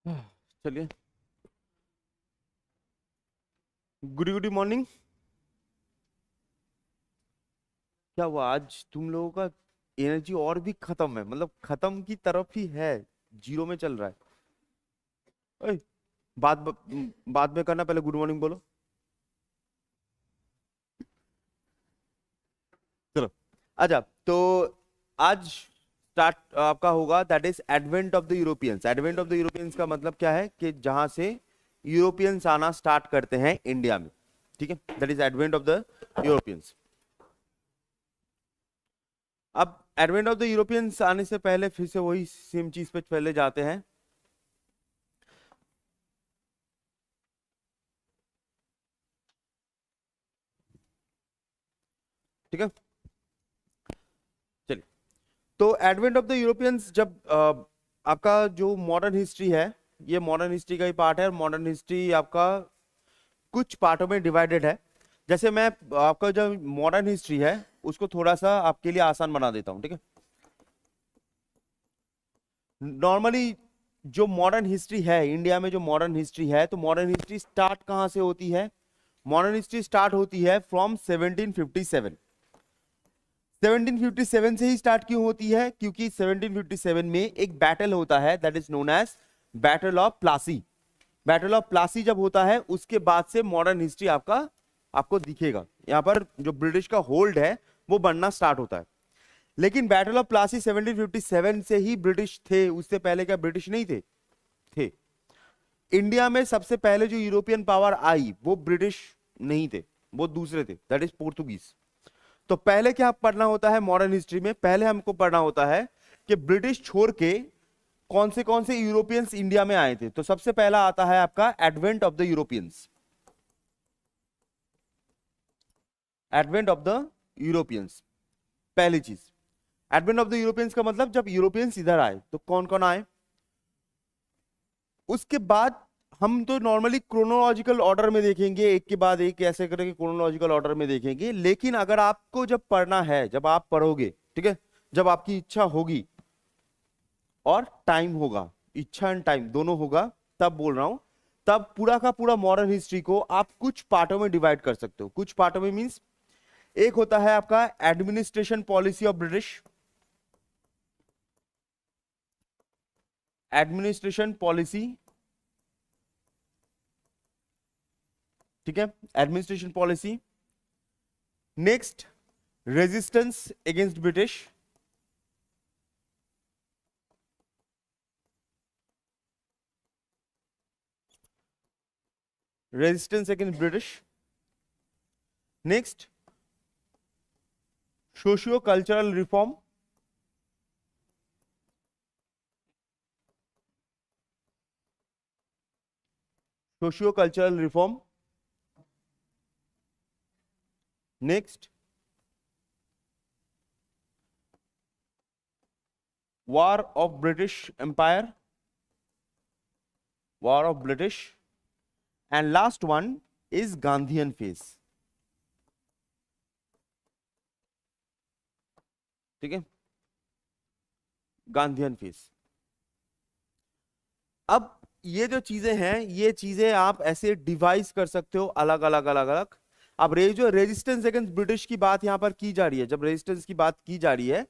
चलिए, good morning. क्या हुआ आज तुम लोगों का? एनर्जी और भी खत्म है, मतलब खत्म की तरफ ही है, जीरो में चल रहा है। ओए, बात में करना, पहले गुड मॉर्निंग बोलो। चलो, अच्छा तो आज स्टार्ट आपका होगा, that is advent of the Europeans. Advent of the Europeans का मतलब क्या है कि जहां से यूरोपियंस आना स्टार्ट करते हैं इंडिया में। ठीक है, that is advent of the Europeans. अब एडवेंट ऑफ द यूरोपियंस आने से पहले फिर से वही सेम चीज पे पहले जाते हैं। ठीक है, चलिए। तो एडवेंट ऑफ द यूरोपियंस जब आपका जो मॉडर्न हिस्ट्री है, ये मॉडर्न हिस्ट्री का ही पार्ट है। मॉडर्न हिस्ट्री आपका कुछ पार्टों में डिवाइडेड है। जैसे मैं आपका जो मॉडर्न हिस्ट्री है उसको थोड़ा सा आपके लिए आसान बना देता हूं, ठीक है। नॉर्मली जो मॉडर्न हिस्ट्री है इंडिया में, जो मॉडर्न हिस्ट्री है, तो मॉडर्न हिस्ट्री स्टार्ट कहां से होती है? मॉडर्न हिस्ट्री स्टार्ट होती है फ्रॉम 1757। 1757 से ही स्टार्ट क्यों होती है? क्योंकि 1757 में एक बैटल होता है, that is known as battle of Plassey. Battle of Plassey जब होता है उसके बाद से मॉडर्न हिस्ट्री आपका आपको दिखेगा। यहां पर जो ब्रिटिश का होल्ड है वो बनना स्टार्ट होता है। लेकिन बैटल ऑफ प्लासी 1757 से ही ब्रिटिश थे, उससे पहले क्या ब्रिटिश नहीं थे? थे। इंडिया में सबसे पहले जो यूरोपियन पावर आई वो ब्रिटिश नहीं थे, वो दूसरे थे, दैट इज पोर्तुगीज। तो पहले क्या पढ़ना होता है मॉडर्न हिस्ट्री में? पहले हमको पढ़ना होता है कि ब्रिटिश छोड़ के कौन से यूरोपियंस इंडिया में आए थे। तो सबसे पहला आता है आपका advent of the Europeans. Advent of the Europeans, पहली चीज। एडवेंट ऑफ द यूरोपियंस का मतलब जब यूरोपियंस इधर आए तो कौन कौन आए। उसके बाद हम तो नॉर्मली क्रोनोलॉजिकल ऑर्डर में देखेंगे, एक के बाद एक ऐसे करके क्रोनोलॉजिकल ऑर्डर में देखेंगे। लेकिन अगर आपको जब पढ़ना है, जब आप पढ़ोगे, ठीक है, जब आपकी इच्छा होगी और टाइम होगा, इच्छा एंड टाइम दोनों होगा, तब बोल रहा हूं, तब पूरा का पूरा मॉडर्न हिस्ट्री को आप कुछ पार्टों में डिवाइड कर सकते हो। कुछ पार्टों में मींस एक होता है आपका administration policy of British. Administration policy, ठीक है, administration policy. Next, resistance against British. Resistance against British. Next, socio cultural reform. Socio cultural reform. Next, war of British empire, war of British. And last one is Gandhian phase. ठीक है, Gandhian phase. अब ये जो चीजें हैं, ये चीजें आप ऐसे डिवाइस कर सकते हो अलग अलग अलग अलग। अब जो रेजिस्टेंस अगेंस्ट ब्रिटिश की बात यहां पर की जा रही है, जब रेजिस्टेंस की बात की जा रही है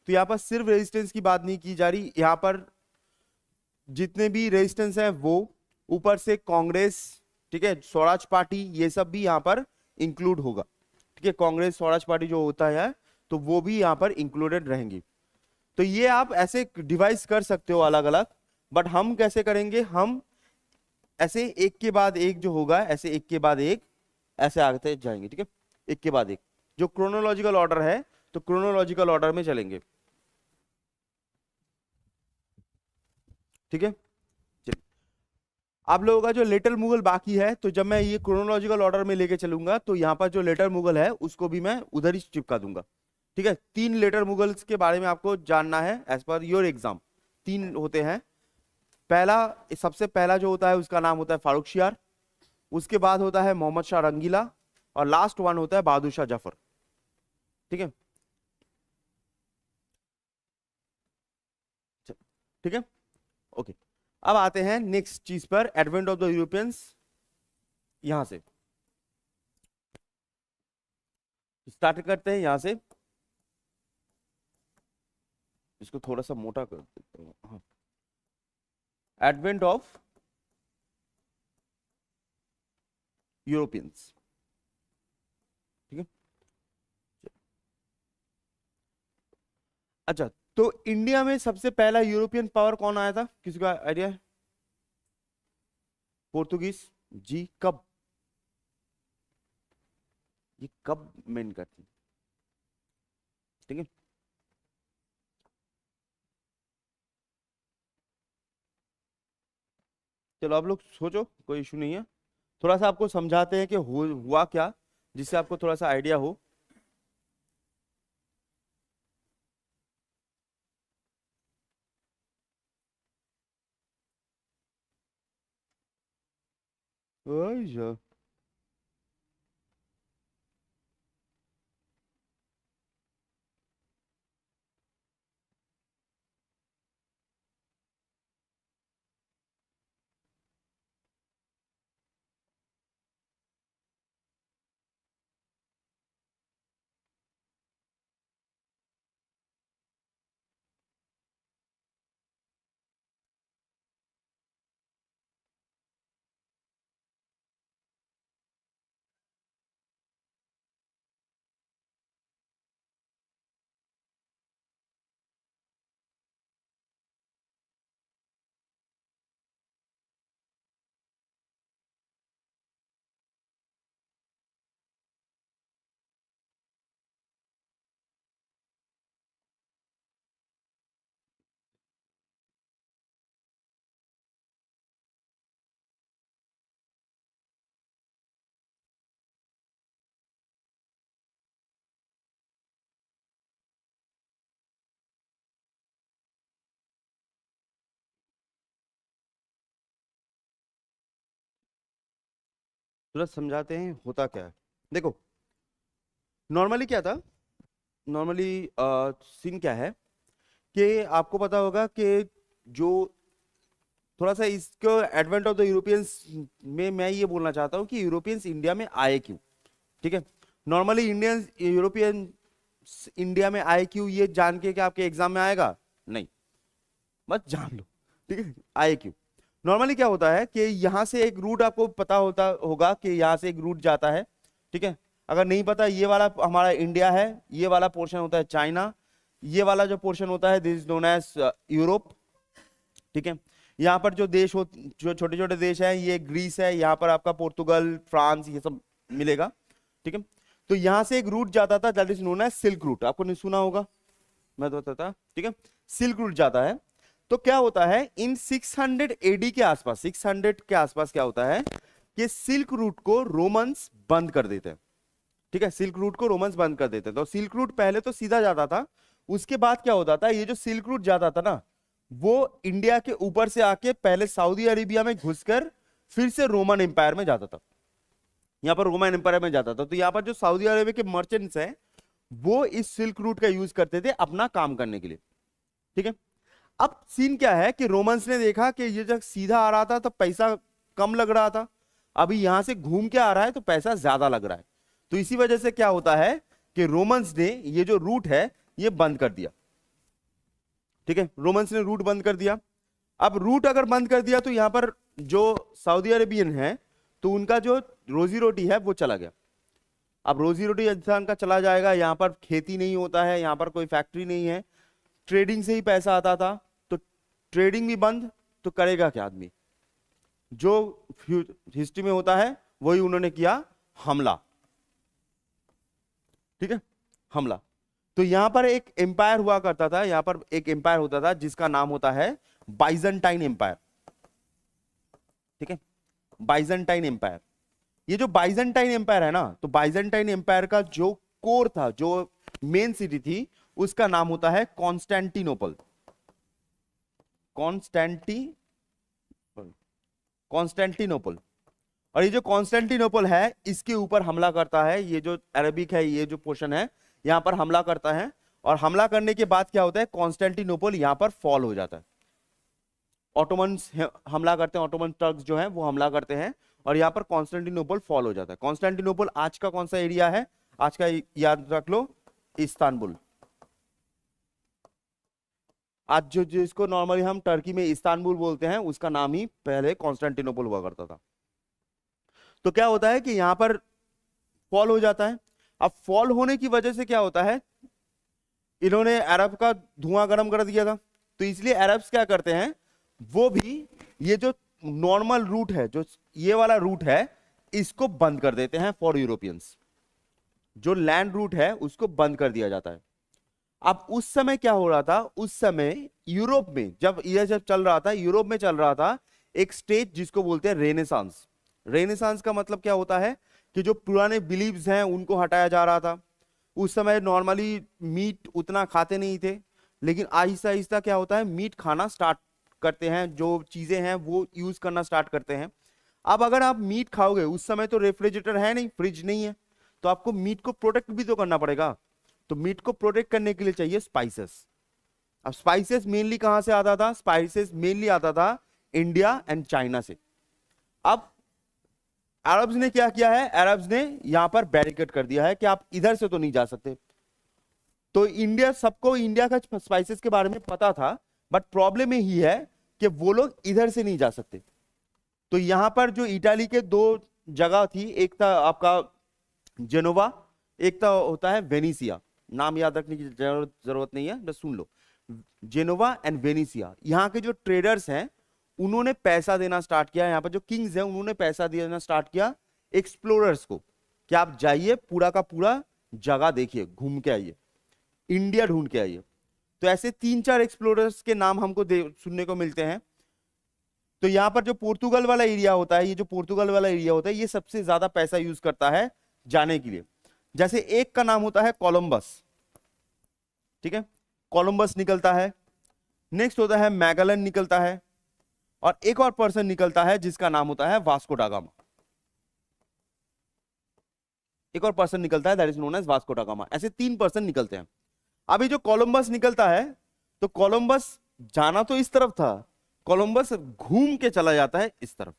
तो यहां पर सिर्फ रेजिस्टेंस की बात नहीं की जा रही, यहां पर जितने भी रेजिस्टेंस हैं वो, ऊपर से कांग्रेस, ठीक है, स्वराज पार्टी, ये सब भी यहां पर इंक्लूड होगा। ठीक है, कांग्रेस स्वराज पार्टी जो होता है तो वो भी यहां पर इंक्लूडेड रहेंगी। तो ये आप ऐसे डिवाइस कर सकते हो अलग अलग। बट हम कैसे करेंगे? हम ऐसे एक के बाद एक जो होगा, ऐसे एक के बाद एक ऐसे आते जाएंगे। ठीक है, एक के बाद एक, जो क्रोनोलॉजिकल ऑर्डर है तो क्रोनोलॉजिकल ऑर्डर में चलेंगे। ठीक है, चलिए। आप लोगों का जो लेटर मुगल बाकी है, तो जब मैं ये क्रोनोलॉजिकल ऑर्डर में लेके चलूंगा तो यहां पर जो लेटर मुगल है उसको भी मैं उधर ही चिपका दूंगा। ठीक है, 3 लेटर मुगल्स के बारे में आपको जानना है एज पर योर एग्जाम। 3 होते हैं। पहला, सबसे पहला जो होता है उसका नाम होता है फारूक शियार। उसके बाद होता है मोहम्मद शाह रंगीला। और लास्ट वन होता है बहादुर शाह जफर। ठीक है, ठीक है, ओके। अब आते हैं नेक्स्ट चीज पर, एडवेंट ऑफ द यूरोपियंस। यहां से स्टार्ट करते हैं, यहां से इसको थोड़ा सा मोटा कर देता हूं। हाँ, एडवेंट ऑफ यूरोपियंस, ठीक है। अच्छा, तो इंडिया में सबसे पहला यूरोपियन पावर कौन आया था, किसी का आइडिया है? पोर्तुगीज। जी, कब? ये कब मेन करती, ठीक है। चलो आप लोग सोचो, कोई इशू नहीं है। थोड़ा सा आपको समझाते हैं कि हुआ क्या, जिससे आपको थोड़ा सा आइडिया हो। अच्छा, थोड़ा समझाते हैं होता क्या है। देखो, नॉर्मली क्या था, नॉर्मली सीन क्या है कि आपको पता होगा कि जो थोड़ा सा इसको एडवेंट ऑफ द यूरोपियंस में मैं ये बोलना चाहता हूँ कि यूरोपियंस इंडिया में आए क्यों, ठीक है। नॉर्मली इंडियंस यूरोपियन इंडिया में आए क्यों, ये जान के कि आपके एग्जाम में आएगा नहीं, बस जान लो, ठीक है, आए क्यों। नॉर्मली क्या होता है कि यहां से एक रूट आपको पता होता होगा कि यहां से एक रूट जाता है, ठीक है। अगर नहीं पता, ये वाला हमारा इंडिया है, ये वाला पोर्शन होता है चाइना, ये वाला जो पोर्शन होता है this is known as Europe, ठीक है। यहाँ पर जो देश हो, जो छोटे छोटे देश हैं, ये ग्रीस है, यहाँ पर आपका पोर्तुगल, फ्रांस, ये सब मिलेगा, ठीक है। तो यहां से एक रूट जाता था that is known as silk route, आपको नहीं सुना होगा, मैं तो बताता, ठीक है। सिल्क रूट जाता है। तो क्या होता है इन 600 एडी के आसपास, 600 के आसपास क्या होता है कि सिल्क रूट को रोमन्स बंद कर देते हैं, ठीक है। सिल्क रूट को रोमन्स बंद कर देते हैं। तो सिल्क रूट पहले तो सीधा जाता था, उसके बाद क्या होता था, ये जो सिल्क रूट जाता था ना, वो इंडिया के ऊपर से आके पहले सऊदी अरेबिया में घुसकर फिर से रोमन एम्पायर में जाता था, यहां पर रोमन एम्पायर में जाता था। तो यहां पर जो सऊदी अरेबिया के मर्चेंट्स हैं, वो इस सिल्क रूट का यूज करते थे अपना काम करने के लिए, ठीक है। अब सीन क्या है कि रोमन्स ने देखा कि ये जब सीधा आ रहा था तो पैसा कम लग रहा था, अभी यहां से घूम के आ रहा है तो पैसा ज्यादा लग रहा है। तो इसी वजह से क्या होता है कि रोमन्स ने ये जो रूट है ये बंद कर दिया, ठीक है। रोमन्स ने रूट बंद कर दिया। अब रूट अगर बंद कर दिया तो यहां पर जो सऊदी अरेबियन है, तो उनका जो रोजी रोटी है वो चला गया। अब रोजी रोटी इंसान का चला जाएगा, यहां पर खेती नहीं होता है, यहां पर कोई फैक्ट्री नहीं है, ट्रेडिंग से ही पैसा आता था, तो ट्रेडिंग भी बंद, तो करेगा क्या आदमी, जो हिस्ट्री में होता है वही उन्होंने किया, हमला, ठीक है, हमला। तो यहां पर एक एम्पायर हुआ करता था, यहां पर एक एम्पायर होता था जिसका नाम होता है बाइजेंटाइन एम्पायर, ठीक है, बाइजेंटाइन एम्पायर। ये जो बाइजेंटाइन एम्पायर है ना, तो बाइजेंटाइन एम्पायर का जो कोर था, जो मेन सिटी थी, उसका नाम होता है कॉन्स्टेंटिनोपल, कॉन्स्टेंटी कॉन्स्टेंटिनोपल। और ये जो कॉन्स्टेंटिनोपल है, इसके ऊपर हमला करता है, ये जो अरबिक है, ये जो पोर्शन है, यहां पर हमला करता है। और हमला करने के बाद क्या होता है, कॉन्स्टेंटिनोपल यहां पर फॉल हो जाता है, ऑटोमन्स हमला करते हैं, ऑटोमन टर्क्स जो है वो हमला करते हैं और यहाँ पर कॉन्स्टेंटिनोपल फॉल हो जाता है। कॉन्स्टेंटिनोपल आज का कौन सा एरिया है, आज का याद रख लो, इस्तांबुल। आज जो जिसको नॉर्मली हम टर्की में इस्तांबुल बोलते हैं, उसका नाम ही पहले कॉन्स्टेंटिनोपल हुआ करता था। तो क्या होता है कि यहां पर फॉल हो जाता है। अब फॉल होने की वजह से क्या होता है, इन्होंने अरब का धुआं गर्म कर दिया था, तो इसलिए अरब्स क्या करते हैं, वो भी ये जो नॉर्मल रूट है, जो ये वाला रूट है, इसको बंद कर देते हैं फॉर यूरोपियंस। जो लैंड रूट है उसको बंद कर दिया जाता है। अब उस समय क्या हो रहा था, उस समय यूरोप में जब चल रहा था, यूरोप में चल रहा था एक स्टेज जिसको बोलते हैं रेनेसांस। रेनेसांस का मतलब क्या होता है कि जो पुराने बिलीव्स हैं उनको हटाया जा रहा था। उस समय नॉर्मली मीट उतना खाते नहीं थे, लेकिन आहिस्ता आहिस्ता क्या होता है, मीट खाना स्टार्ट करते हैं, जो चीजें हैं वो यूज करना स्टार्ट करते हैं। अब अगर आप मीट खाओगे, उस समय तो रेफ्रिजरेटर है नहीं, फ्रिज नहीं है, तो आपको मीट को प्रोटेक्ट भी तो करना पड़ेगा। तो मीट को प्रोटेक्ट करने के लिए चाहिए स्पाइसेस। अब स्पाइसेस मेनली कहां से आता था, स्पाइसेस मेनली आता था इंडिया एंड चाइना से। अब अरब्स ने क्या किया है, अरब्स ने यहां पर बैरिकेड कर दिया है कि आप इधर से तो नहीं जा सकते। तो इंडिया, सबको इंडिया का स्पाइसेस के बारे में पता था, बट प्रॉब्लम यही है कि वो लोग इधर से नहीं जा सकते। तो यहां पर जो इटाली के दो जगह थी, एक था आपका जेनोवा, एक था होता है वेनिसिया। नाम याद रखने की जरूरत नहीं है, बस सुन लो, जेनोवा एंड वेनिसिया। यहाँ के जो ट्रेडर्स हैं उन्होंने पैसा देना स्टार्ट किया, यहाँ पर जो किंग्स हैं उन्होंने पैसा देना स्टार्ट किया एक्सप्लोरर्स को कि आप जाइए, पूरा का पूरा जगह देखिए, घूम के आइए, इंडिया ढूंढ के आइए। तो ऐसे 3-4 एक्सप्लोरर्स के नाम हमको सुनने को मिलते हैं। तो यहाँ पर जो पोर्तुगल वाला एरिया होता है, ये जो पोर्तुगल वाला एरिया होता है, ये सबसे ज्यादा पैसा यूज करता है जाने के लिए। जैसे एक का नाम होता है कोलंबस, ठीक है, कोलंबस निकलता है। नेक्स्ट होता है मैगलन निकलता है, और एक और पर्सन निकलता है जिसका नाम होता है वास्को डा गामा। एक और पर्सन निकलता है, that is known as Vasco da Gama. ऐसे 3 पर्सन निकलते हैं। अभी जो कोलंबस निकलता है, तो कोलंबस जाना तो इस तरफ था, कोलंबस घूम के चला जाता है इस तरफ।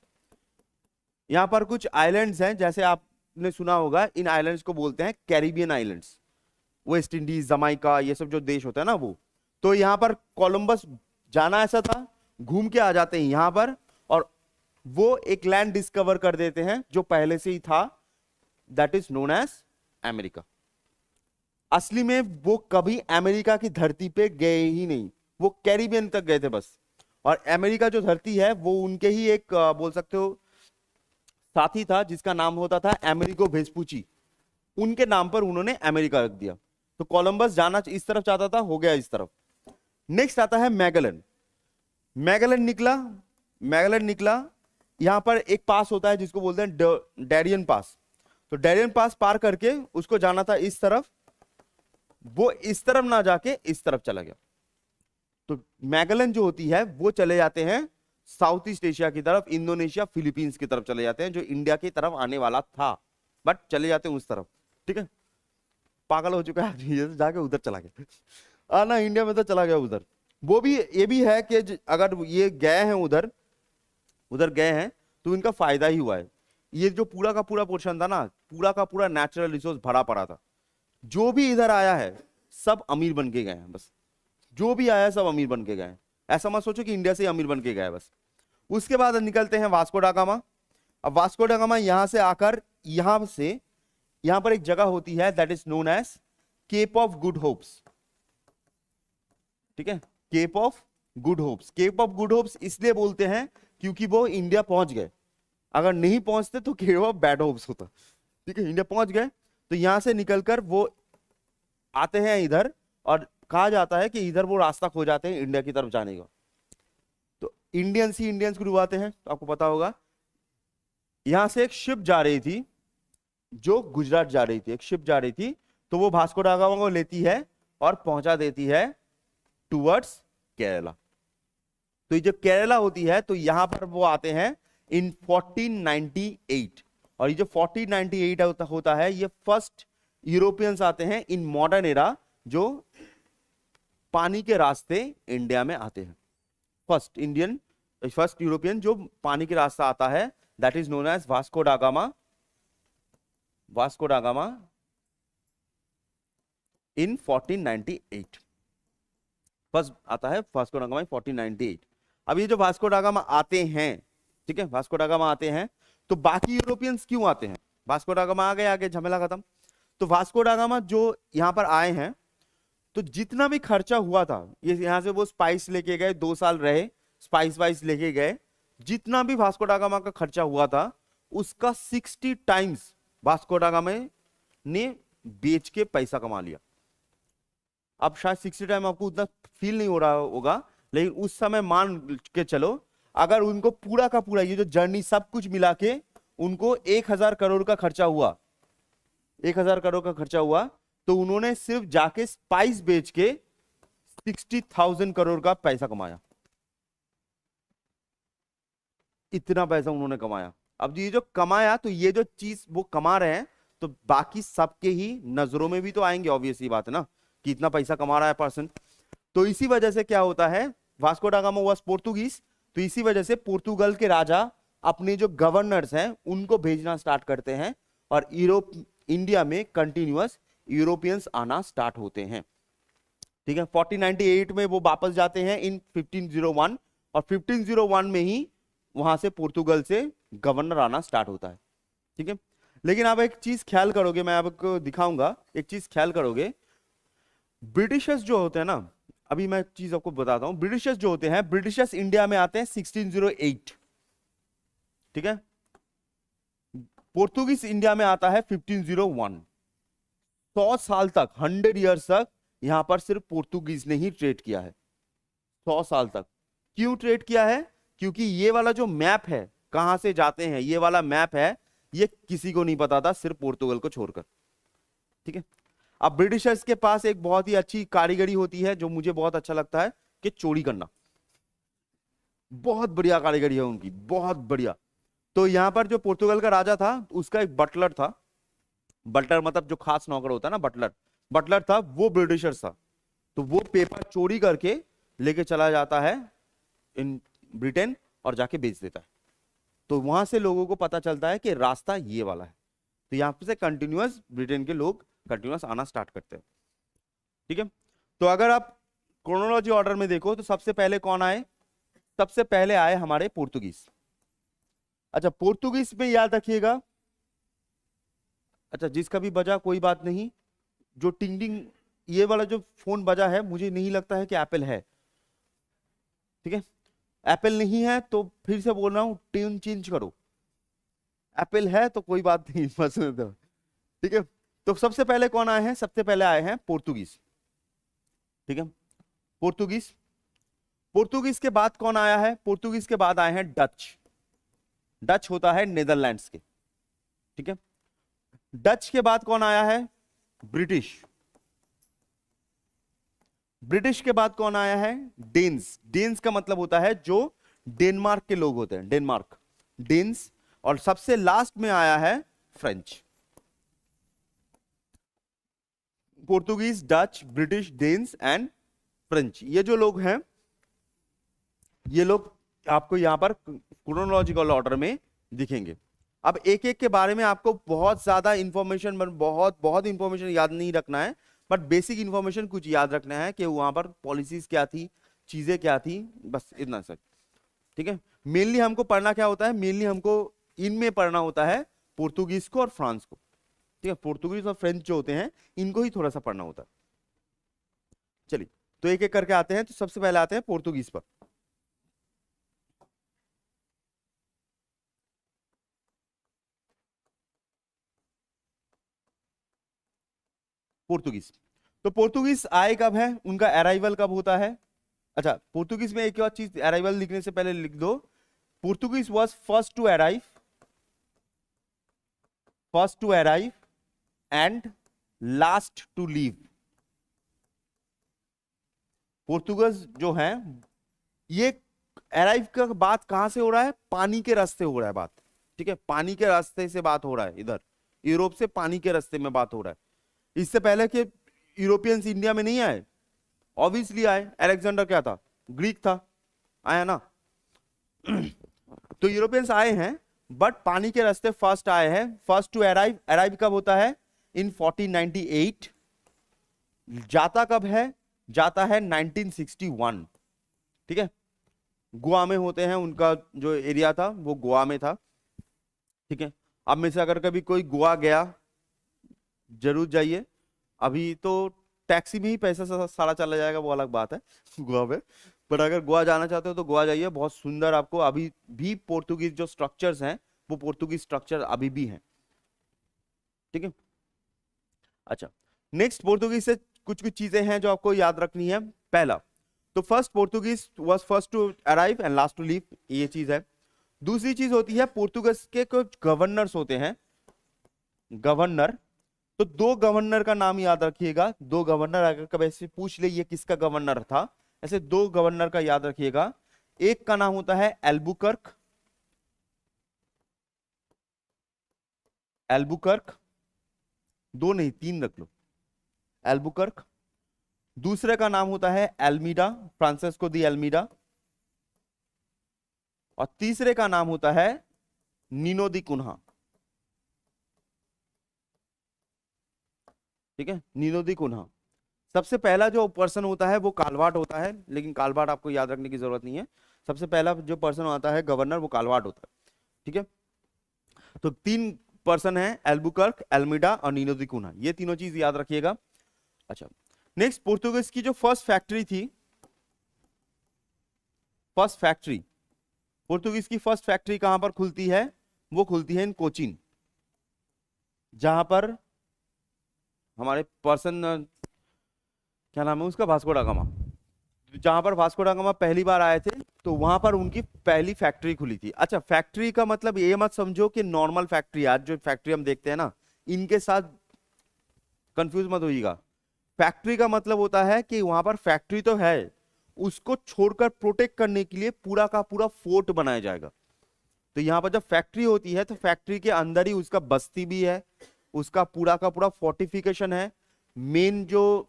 यहां पर कुछ आइलैंड्स हैं, जैसे आपने सुना होगा, इन आइलैंड्स को बोलते हैं Caribbean islands, West Indies, Jamaica, ये सब जो देश होता है ना वो। तो यहां पर कोलंबस जाना ऐसा था, घूम के आ जाते हैं यहां पर, और वो एक लैंड डिस्कवर कर देते हैं जो पहले से ही था, that is known as America. असली में वो कभी अमेरिका की धरती पे गए ही नहीं, वो कैरिबियन तक गए थे बस। और अमेरिका जो धरती है वो उनके ही एक बोल सकते हो साथी था, जिसका नाम होता था अमेरिगो वेस्पुची। उनके नाम पर उन्होंने अमेरिका रख दिया। तो कोलंबस जाना इस तरफ चाहता था, हो गया इस तरफ। नेक्स्ट आता है मैगलन। मैगलन निकला, मैगलन निकला, यहां पर एक पास होता है जिसको बोलते हैं डैरियन पास। तो डैरियन पास पार करके उसको जाना था इस तरफ, वो इस तरफ ना जाके इस तरफ चला गया। तो मैगलन जो होती है वो चले जाते हैं साउथ ईस्ट एशिया की तरफ, इंडोनेशिया, फिलीपींस की तरफ चले जाते हैं, जो इंडिया की तरफ आने वाला था, बट चले जाते हैं उस तरफ। ठीक है, पागल हो चुका है, जाके उधर चला गया, आना इंडिया में तो चला गया उधर। वो भी, ये भी है कि अगर ये गए हैं उधर, उधर गए हैं तो इनका फायदा ही हुआ है। ये जो पूरा का पूरा पोर्शन था ना, पूरा का पूरा नेचुरल रिसोर्स भरा पड़ा था। जो भी इधर आया है सब अमीर बन के गए हैं, बस जो भी आया है सब अमीर बन के गए हैं। ऐसा मत सोचो कि इंडिया से अमीर बन के गए बस। उसके बाद निकलते हैं वास्को डा गामा। अब वास्को डा गामा यहां से आकर, यहां से यहां पर एक जगह होती है that is known as Cape of Good Hopes. ठीक है, Cape of Good Hopes. Cape of Good Hopes इसलिए बोलते हैं क्योंकि वो इंडिया पहुंच गए, अगर नहीं पहुंचते तो केप ऑफ बैड होप्स होता। ठीक है, इंडिया पहुंच गए, तो यहां से निकलकर वो आते हैं इधर, और कहा जाता है कि इधर वो रास्ता खो जाते हैं इंडिया की तरफ जाने का। तो इंडियंस ही इंडियंस को डुबाते हैं, तो आपको पता होगा। यहां से एक शिप जा रही थी जो गुजरात जा रही थी, एक शिप जा रही थी, तो वो वास्को डा गामा को लेती है और पहुंचा देती है टुवर्ड्स केरला। तो ये जो केरला होती है, तो यहां पर वो आते हैं इन 1498, और ये जो 1498 होता है, ये फर्स्ट यूरोपियंस आते हैं इन मॉडर्न एरा जो पानी के रास्ते इंडिया में आते हैं। फर्स्ट इंडियन फर्स्ट यूरोपियन जो पानी के रास्ता आता है, that is known as Vasco da Gama, Vasco da Gama in 1498। First आता है वास्को डा गामा इन 1498। अब ये जो वास्को डा गामा आते हैं, ठीक है, वास्को डा गामा आते हैं, तो बाकी यूरोपियंस क्यों आते हैं? वास्को डा गामा आ गए, आगे झमेला खत्म। तो वास्को डा गामा जो यहां पर आए हैं, तो जितना भी खर्चा हुआ था, ये यहां से वो स्पाइस लेके गए, 2 साल रहे, स्पाइस वाइस लेके गए, जितना भी वास्को डा गामा का खर्चा हुआ था उसका 60 टाइम्स वास्को डा गामा ने बेच के पैसा कमा लिया। अब शायद 60 टाइम आपको उतना फील नहीं हो रहा होगा, लेकिन उस समय मान के चलो, अगर उनको पूरा का पूरा ये जो जर्नी सब कुछ मिला के उनको 1000 करोड़ का खर्चा हुआ, 1000 करोड़ का खर्चा हुआ, तो उन्होंने सिर्फ जाके स्पाइस बेच के 60,000 करोड़ का पैसा कमाया। इतना पैसा उन्होंने कमाया। अब ये जो कमाया, तो ये जो चीज वो कमा रहे हैं, तो बाकी सबके ही नजरों में भी तो आएंगे, ऑब्वियस ही बात है ना, कि इतना पैसा कमा रहा है पर्सन। तो इसी वजह से क्या होता है, Vasco da gamma was Portuguese, तो इसी वजह से पोर्तुगल के राजा अपने जो गवर्नर्स हैं उनको भेजना स्टार्ट करते हैं, और यूरोप इंडिया में कंटिन्यूअस यूरोपियंस आना स्टार्ट होते हैं। ठीक है, 1498 में वो वापस जाते हैं इन 1501, और 1501 में ही वहां से पोर्तुगल से गवर्नर आना स्टार्ट होता है। ठीक है, लेकिन आप एक चीज ख्याल करोगे, मैं आपको दिखाऊंगा, एक चीज ख्याल करोगे, ब्रिटिशर्स जो होते हैं ना, अभी मैं चीज आपको बताता हूं, ब्रिटिशर्स जो होते हैं, ब्रिटिशर्स इंडिया में आते हैं 1608, ठीक है, पोर्तुगीज इंडिया में आता है 1501। 100 साल तक, 100 ईयर्स तक यहां पर सिर्फ पोर्तुगीज ने ही ट्रेड किया है। 100 साल तक। क्यों ट्रेड किया है? क्योंकि ये वाला जो मैप है, कहां से जाते हैं, ये वाला मैप है, ये किसी को नहीं पता था, सिर्फ पोर्तुगल को छोड़कर। ठीक है, अब ब्रिटिशर्स के पास एक बहुत ही अच्छी कारीगरी होती है, जो मुझे बहुत अच्छा लगता है, कि चोरी करना। बहुत बढ़िया कारीगरी है उनकी, बहुत बढ़िया। तो यहां पर जो पोर्तुगल का राजा था, उसका एक बटलर था, बटलर मतलब जो खास नौकर होता है ना, बटलर, बटलर था, वो ब्रिटिशर्स था। तो वो पेपर चोरी करके लेके चला जाता है इन ब्रिटेन और जाके बेच देता है। तो वहां से लोगों को पता चलता है कि रास्ता ये वाला है। तो यहां से कंटिन्यूअस ब्रिटेन के लोग कंटिन्यूअस आना स्टार्ट करते हैं। ठीक है, तो अगर आप क्रोनोलॉजी ऑर्डर में देखो, तो सबसे पहले कौन आए? सबसे पहले आए हमारे पोर्तुगीज। अच्छा, पोर्तुगीज में याद रखिएगा, अच्छा जिसका भी बजा कोई बात नहीं, जो टिंग टिंग ये वाला जो फोन बजा है, मुझे नहीं लगता है कि एप्पल है। ठीक है, एप्पल नहीं है तो फिर से बोल रहा हूं, ट्यून चेंज करो। एप्पल है तो कोई बात नहीं, बस। ठीक है, तो सबसे पहले कौन आए हैं? सबसे पहले आए हैं पोर्तुगीज। ठीक है, पोर्तुगीज। पोर्तुगीज के बाद कौन आया है? पोर्तुगीज के बाद आए हैं डच। डच होता है नेदरलैंड्स के। ठीक है, डच के बाद कौन आया है? ब्रिटिश। ब्रिटिश के बाद कौन आया है? डेन्स। डेन्स का मतलब होता है जो डेनमार्क के लोग होते हैं, डेनमार्क, डेन्स। और सबसे लास्ट में आया है French. Portuguese, Dutch, British, Danes and French, ये जो लोग हैं, ये लोग आपको यहां पर क्रोनोलॉजिकल ऑर्डर में दिखेंगे। अब एक एक के बारे में आपको बहुत ज्यादा इंफॉर्मेशन, बहुत बहुत इंफॉर्मेशन याद नहीं रखना है, बट बेसिक इंफॉर्मेशन कुछ याद रखना है कि वहां पर पॉलिसीज क्या थी, चीजें क्या थी, बस इतना सर। ठीक है, मेनली हमको पढ़ना क्या होता है? मेनली हमको इनमें पढ़ना होता है पोर्तुगीज को और फ्रांस को। ठीक है, पोर्तुगीज और फ्रेंच जो होते हैं, इनको ही थोड़ा सा पढ़ना होता है। चलिए, तो एक एक करके आते हैं। तो सबसे पहले आते हैं पोर्तुगीज पर। पोर्तुगीज, तो पोर्तुगीज आए कब है, उनका अराइवल कब होता है? अच्छा, पोर्तुगीज में एक और चीज, अराइवल लिखने से पहले लिख दो, Portuguese was first to arrive, first to arrive and last to leave. Portuguese जो है, ये अराइव का बात कहां से हो रहा है? पानी के रास्ते हो रहा है बात। ठीक है, पानी के रास्ते से बात हो रहा है, इधर यूरोप से पानी के रास्ते में बात हो रहा है। इससे पहले के यूरोपियंस इंडिया में नहीं आए, ऑब्वियसली आए। अलेक्जेंडर क्या था? ग्रीक था, आया ना। तो यूरोपियंस आए हैं, बट पानी के रास्ते फर्स्ट आए हैं। फर्स्ट टू अराइव, अराइव कब होता है? इन 1498। जाता कब है? जाता है 1961। ठीक है, गोवा में होते हैं, उनका जो एरिया था वो गोवा में था। ठीक है, अब में से अगर कभी कोई गोवा गया, जरूर जाइए। अभी तो टैक्सी में ही पैसा सारा चला जाएगा, वो अलग बात है गोवा में। पर अगर गोवा जाना चाहते हो तो गोवा जाइए, बहुत सुंदर। आपको अभी भी पोर्तुगीज जो स्ट्रक्चर्स हैं वो पोर्तुगीज स्ट्रक्चर अभी भी हैं। ठीक है, अच्छा, नेक्स्ट पोर्तुगीज से कुछ कुछ चीजें हैं जो आपको याद रखनी है। पहला तो first Portuguese was first to arrive and last to leave, ये चीज है। दूसरी चीज होती है पोर्तुगीज के कुछ गवर्नर्स होते हैं, गवर्नर। तो दो गवर्नर का नाम याद रखिएगा। दो गवर्नर, अगर कभी ऐसे पूछ ले ये किसका गवर्नर था, ऐसे दो गवर्नर का याद रखिएगा। एक का नाम होता है एल्बुकर्क, एल्बुकर्क, दो नहीं तीन रख लो, एल्बुकर्क। दूसरे का नाम होता है एल्मीडा, फ्रांसिस्को दी एल्मीडा। और तीसरे का नाम होता है नीनो दी कुन्हा। ठीक है, नीनो दी कुन्हा। सबसे पहला जो पर्सन होता है वो कालवाट होता है, लेकिन कालवाट आपको याद रखने की जरूरत नहीं है। सबसे पहला जो पर्सन आता है गवर्नर, वो कालवाट होता है। ठीक है, तो तीन पर्सन है, एल्बुकर्क, एल्मीडा और नीनो दी कुन्हा, ये तीनों चीज याद रखिएगा। अच्छा, नेक्स्ट पोर्तुगीज की जो फर्स्ट फैक्ट्री थी, फर्स्ट फैक्ट्री, पोर्तुगीज की फर्स्ट फैक्ट्री कहां पर खुलती है? वो खुलती है इन कोचीन, जहां पर हमारे पर्सन, क्या नाम है उसका, वास्को दा गामा। जहां पर वास्को दा गामा पहली बार आए थे, तो वहां पर उनकी पहली फैक्ट्री खुली थी। अच्छा, फैक्ट्री का मतलब ये मत समझो कि नॉर्मल फैक्ट्री, आज जो फैक्ट्री हम देखते हैं ना, इनके साथ कंफ्यूज मत होइएगा। फैक्ट्री का मतलब होता है कि वहां पर फैक्ट्री तो है, उसको छोड़कर प्रोटेक्ट करने के लिए पूरा का पूरा फोर्ट बनाया जाएगा। तो यहां पर जब फैक्ट्री होती है तो फैक्ट्री के अंदर ही उसका बस्ती भी है, उसका पूरा का पूरा फोर्टिफिकेशन है, मेन जो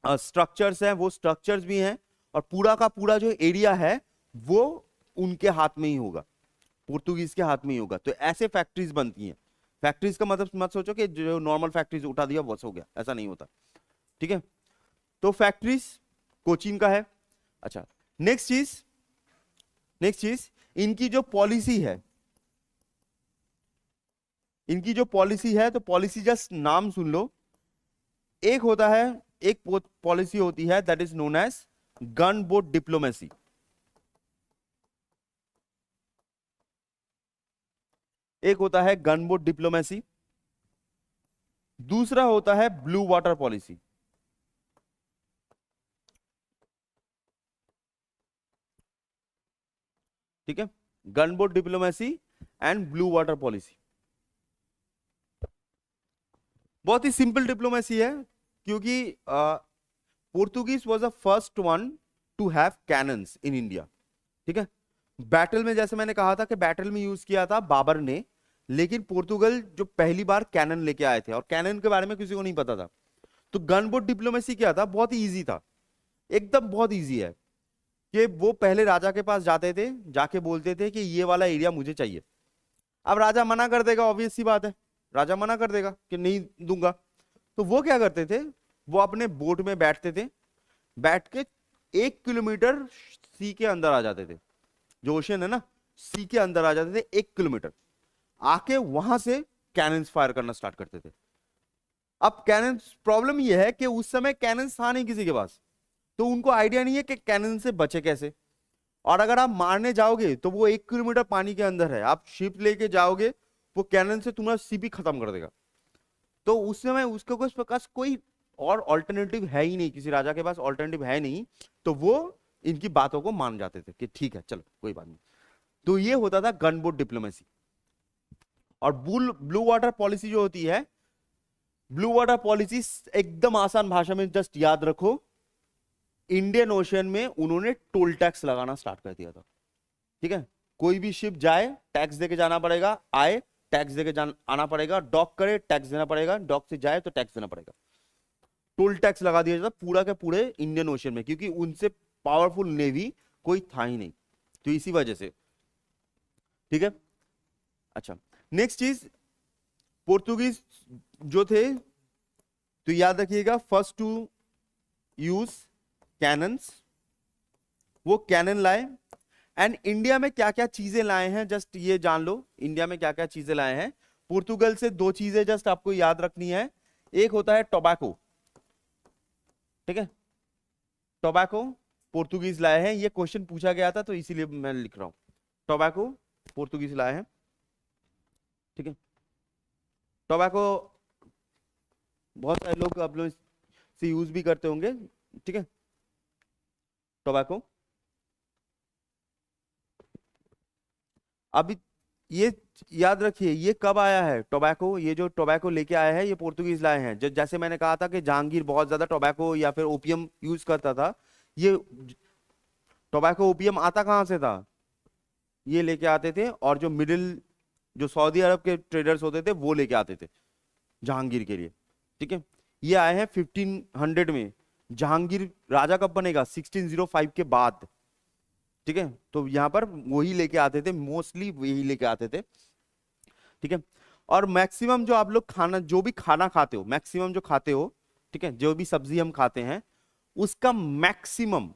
स्ट्रक्चर्स हैं वो स्ट्रक्चर्स भी हैं, और पूरा का पूरा जो एरिया है वो उनके हाथ में ही होगा, पोर्तुगीज के हाथ में ही होगा। तो ऐसे फैक्ट्रीज बनती हैं। फैक्ट्रीज का मतलब मत सोचो कि जो नॉर्मल फैक्ट्रीज उठा दिया बस हो गया, ऐसा नहीं होता। ठीक है, तो फैक्ट्रीज कोचीन का है। अच्छा, नेक्स्ट चीज, नेक्स्ट चीज, इनकी जो पॉलिसी है, इनकी जो पॉलिसी है, तो पॉलिसी जस्ट नाम सुन लो। एक होता है, एक पॉलिसी होती है that is known as gun boat diplomacy. एक होता है गन बोट डिप्लोमेसी, दूसरा होता है ब्लू वाटर पॉलिसी। ठीक है, gun boat diplomacy and blue water policy. बहुत ही सिंपल डिप्लोमेसी है, क्योंकि Portuguese was the first one two have cannons in India. ठीक है, बैटल में जैसे मैंने कहा था कि बैटल में यूज किया था बाबर ने, लेकिन पोर्तुगल जो पहली बार कैनन लेके आए थे, और कैनन के बारे में किसी को नहीं पता था। तो गन बोट डिप्लोमेसी क्या था? बहुत ही इजी था, एकदम बहुत इजी है। कि वो पहले राजा के पास जाते थे, जाके बोलते थे कि ये वाला एरिया मुझे चाहिए। अब राजा मना कर देगा, ऑब्वियस सी बात है, राजा मना कर देगा कि नहीं दूंगा। तो वो क्या करते थे, वो अपने बोट में बैठते थे, बैठ के 1 किलोमीटर सी के अंदर आ जाते थे, जो ओशन है ना, सी के अंदर आ जाते थे 1 किलोमीटर, आके वहां से कैनन्स फायर करना स्टार्ट करते थे। अब कैनन्स, प्रॉब्लम यह है कि उस समय कैनन्स था नहीं किसी के पास, तो उनको आइडिया नहीं है कि कैनन से बचे कैसे। और अगर आप मारने जाओगे तो वो 1 किलोमीटर पानी के अंदर है, आप शिप लेके जाओगे, वो कैनन से तुम्हारा शिप ही खत्म कर देगा। तो उस समय उसके पास कोई और ऑल्टरनेटिव है ही नहीं, किसी राजा के पास ऑल्टरनेटिव है नहीं, तो वो इनकी बातों को मान जाते थे कि ठीक है चलो कोई बात नहीं। तो ये होता था गन बोट डिप्लोमेसी। और ब्लू वाटर पॉलिसी जो होती है, ब्लू वाटर पॉलिसी एकदम आसान भाषा में जस्ट याद रखो, इंडियन ओशन में उन्होंने टोल टैक्स लगाना स्टार्ट कर दिया था। ठीक है, कोई भी शिप जाए टैक्स देके जाना पड़ेगा, आए टैक्स देके आना पड़ेगा, डॉक करे टैक्स देना पड़ेगा, डॉक से जाए तो टैक्स देना पड़ेगा। टोल टैक्स लगा दिया जाता पूरा के पूरे इंडियन ओशन में, क्योंकि उनसे पावरफुल नेवी कोई था ही नहीं, तो इसी वजह से, ठीक है। अच्छा, नेक्स्ट चीज, पोर्तुगीज जो थे, तो याद रखिएगा फर्स्ट टू यूज कैनन्स, वो कैनन लाए। एंड इंडिया में क्या क्या चीजें लाए हैं जस्ट ये जान लो, इंडिया में क्या क्या चीजें लाए हैं। पोर्तुगल से दो चीजें जस्ट आपको याद रखनी है, एक होता है टोबैको, ठीक है, टोबैको पोर्तुगीज लाए हैं, ये क्वेश्चन पूछा गया था तो इसीलिए मैं लिख रहा हूं, टोबैको पोर्तुगीज लाए हैं, ठीक है। टोबैको बहुत सारे लोग आप लोग से यूज भी करते होंगे, ठीक है, टोबैको। अभी ये याद रखिए, ये कब आया है टोबैको, ये जो टोबैको लेके आया है ये पोर्तुगीज लाए हैं। जैसे मैंने कहा था कि जहांगीर बहुत ज्यादा टोबैको या फिर ओपियम यूज करता था, ये टोबैको ओपियम आता कहां से था, ये लेके आते थे, और जो मिडिल जो सऊदी अरब के ट्रेडर्स होते थे वो लेके आते थे जहांगीर के लिए, ठीक है। ये आए हैं 1500 में, जहांगीर राजा कब बनेगा 1605 के बाद, ठीक है। तो यहां पर वही लेके आते थे, मोस्टली वही लेके आते थे, ठीक है। और मैक्सिमम जो आप लोग खाना, जो भी खाना खाते हो, मैक्सिमम जो खाते हो, ठीक है, जो भी सब्जी हम खाते हैं उसका मैक्सिमम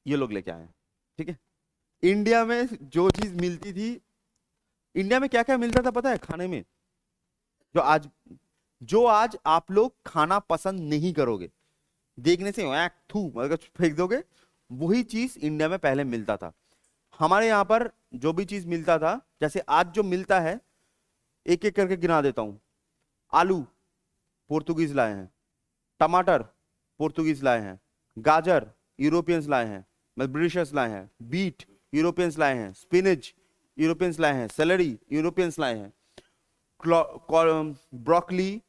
ये लोग लेके आए हैं, ठीक है। इंडिया में जो चीज मिलती थी, इंडिया में क्या क्या मिलता था पता है खाने में, जो आज आप लोग खाना पसंद नहीं करोगे, देखने से थू अगर फेंक दोगे, वही चीज इंडिया में पहले मिलता था। हमारे यहाँ पर जो भी चीज मिलता था, जैसे आज जो मिलता है, एक एक करके गिना देता हूं। आलू पोर्तुगीज लाए हैं, टमाटर पोर्तुगीज लाए हैं, गाजर यूरोपियंस लाए हैं, ब्रिटिशर्स लाए हैं, बीट यूरोपियंस लाए हैं, स्पिनच यूरोपियंस लाए हैं, सेलरी यूरोपियंस लाए हैं, ब्रोकली,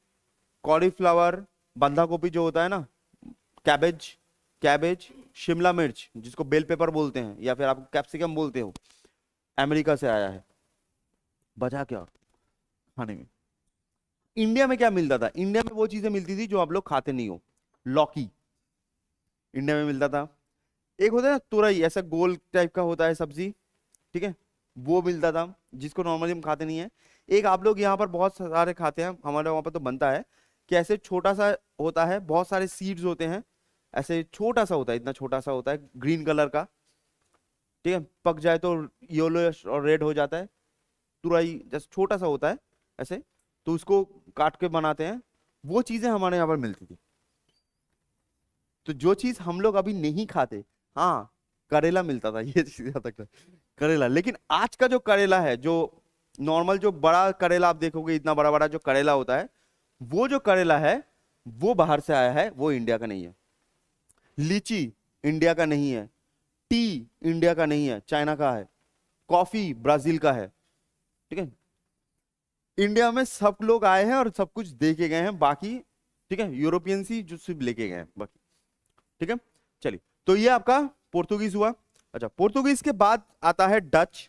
कॉलीफ्लावर, बंधा गोभी जो होता है ना, कैबेज, शिमला मिर्च जिसको बेल पेपर बोलते हैं या फिर आप कैप्सिकम बोलते हो, अमेरिका से आया है। बचा क्या खाने में, इंडिया में क्या मिलता था, इंडिया में वो चीजें मिलती थी जो आप लोग खाते नहीं हो। लौकी इंडिया में मिलता था, एक होता है ना तुरई, ऐसा गोल टाइप का होता है सब्जी, ठीक है, वो मिलता था जिसको नॉर्मली हम खाते नहीं है। एक आप लोग यहाँ पर बहुत सारे खाते हैं, हमारे वहां पर तो बनता है कि ऐसे छोटा सा होता है, बहुत सारे सीड्स होते हैं, ऐसे छोटा सा होता है, इतना छोटा सा होता है, ग्रीन कलर का, ठीक है, पक जाए तो येलो और रेड हो जाता है, तुरई जैसे छोटा सा होता है ऐसे, तो उसको काट के बनाते हैं, वो चीजें हमारे यहाँ पर मिलती थी। तो जो चीज हम लोग अभी नहीं खाते, हाँ करेला मिलता था, ये चीज याद रखना, करेला। लेकिन आज का जो करेला है, जो नॉर्मल जो बड़ा करेला आप देखोगे, इतना बड़ा बड़ा जो करेला होता है, वो जो करेला है वो बाहर से आया है, वो इंडिया का नहीं है। लीची इंडिया का नहीं है, टी इंडिया का नहीं है, चाइना का है, कॉफी ब्राजील का है, ठीक है। इंडिया में सब लोग आए हैं और सब कुछ दे के गए हैं, बाकी ठीक है यूरोपियंस ही जो सिर्फ लेके गए हैं बाकी, ठीक है। चलिए, तो ये आपका पोर्तुगीज हुआ। अच्छा, पोर्तुगीज के बाद आता है डच,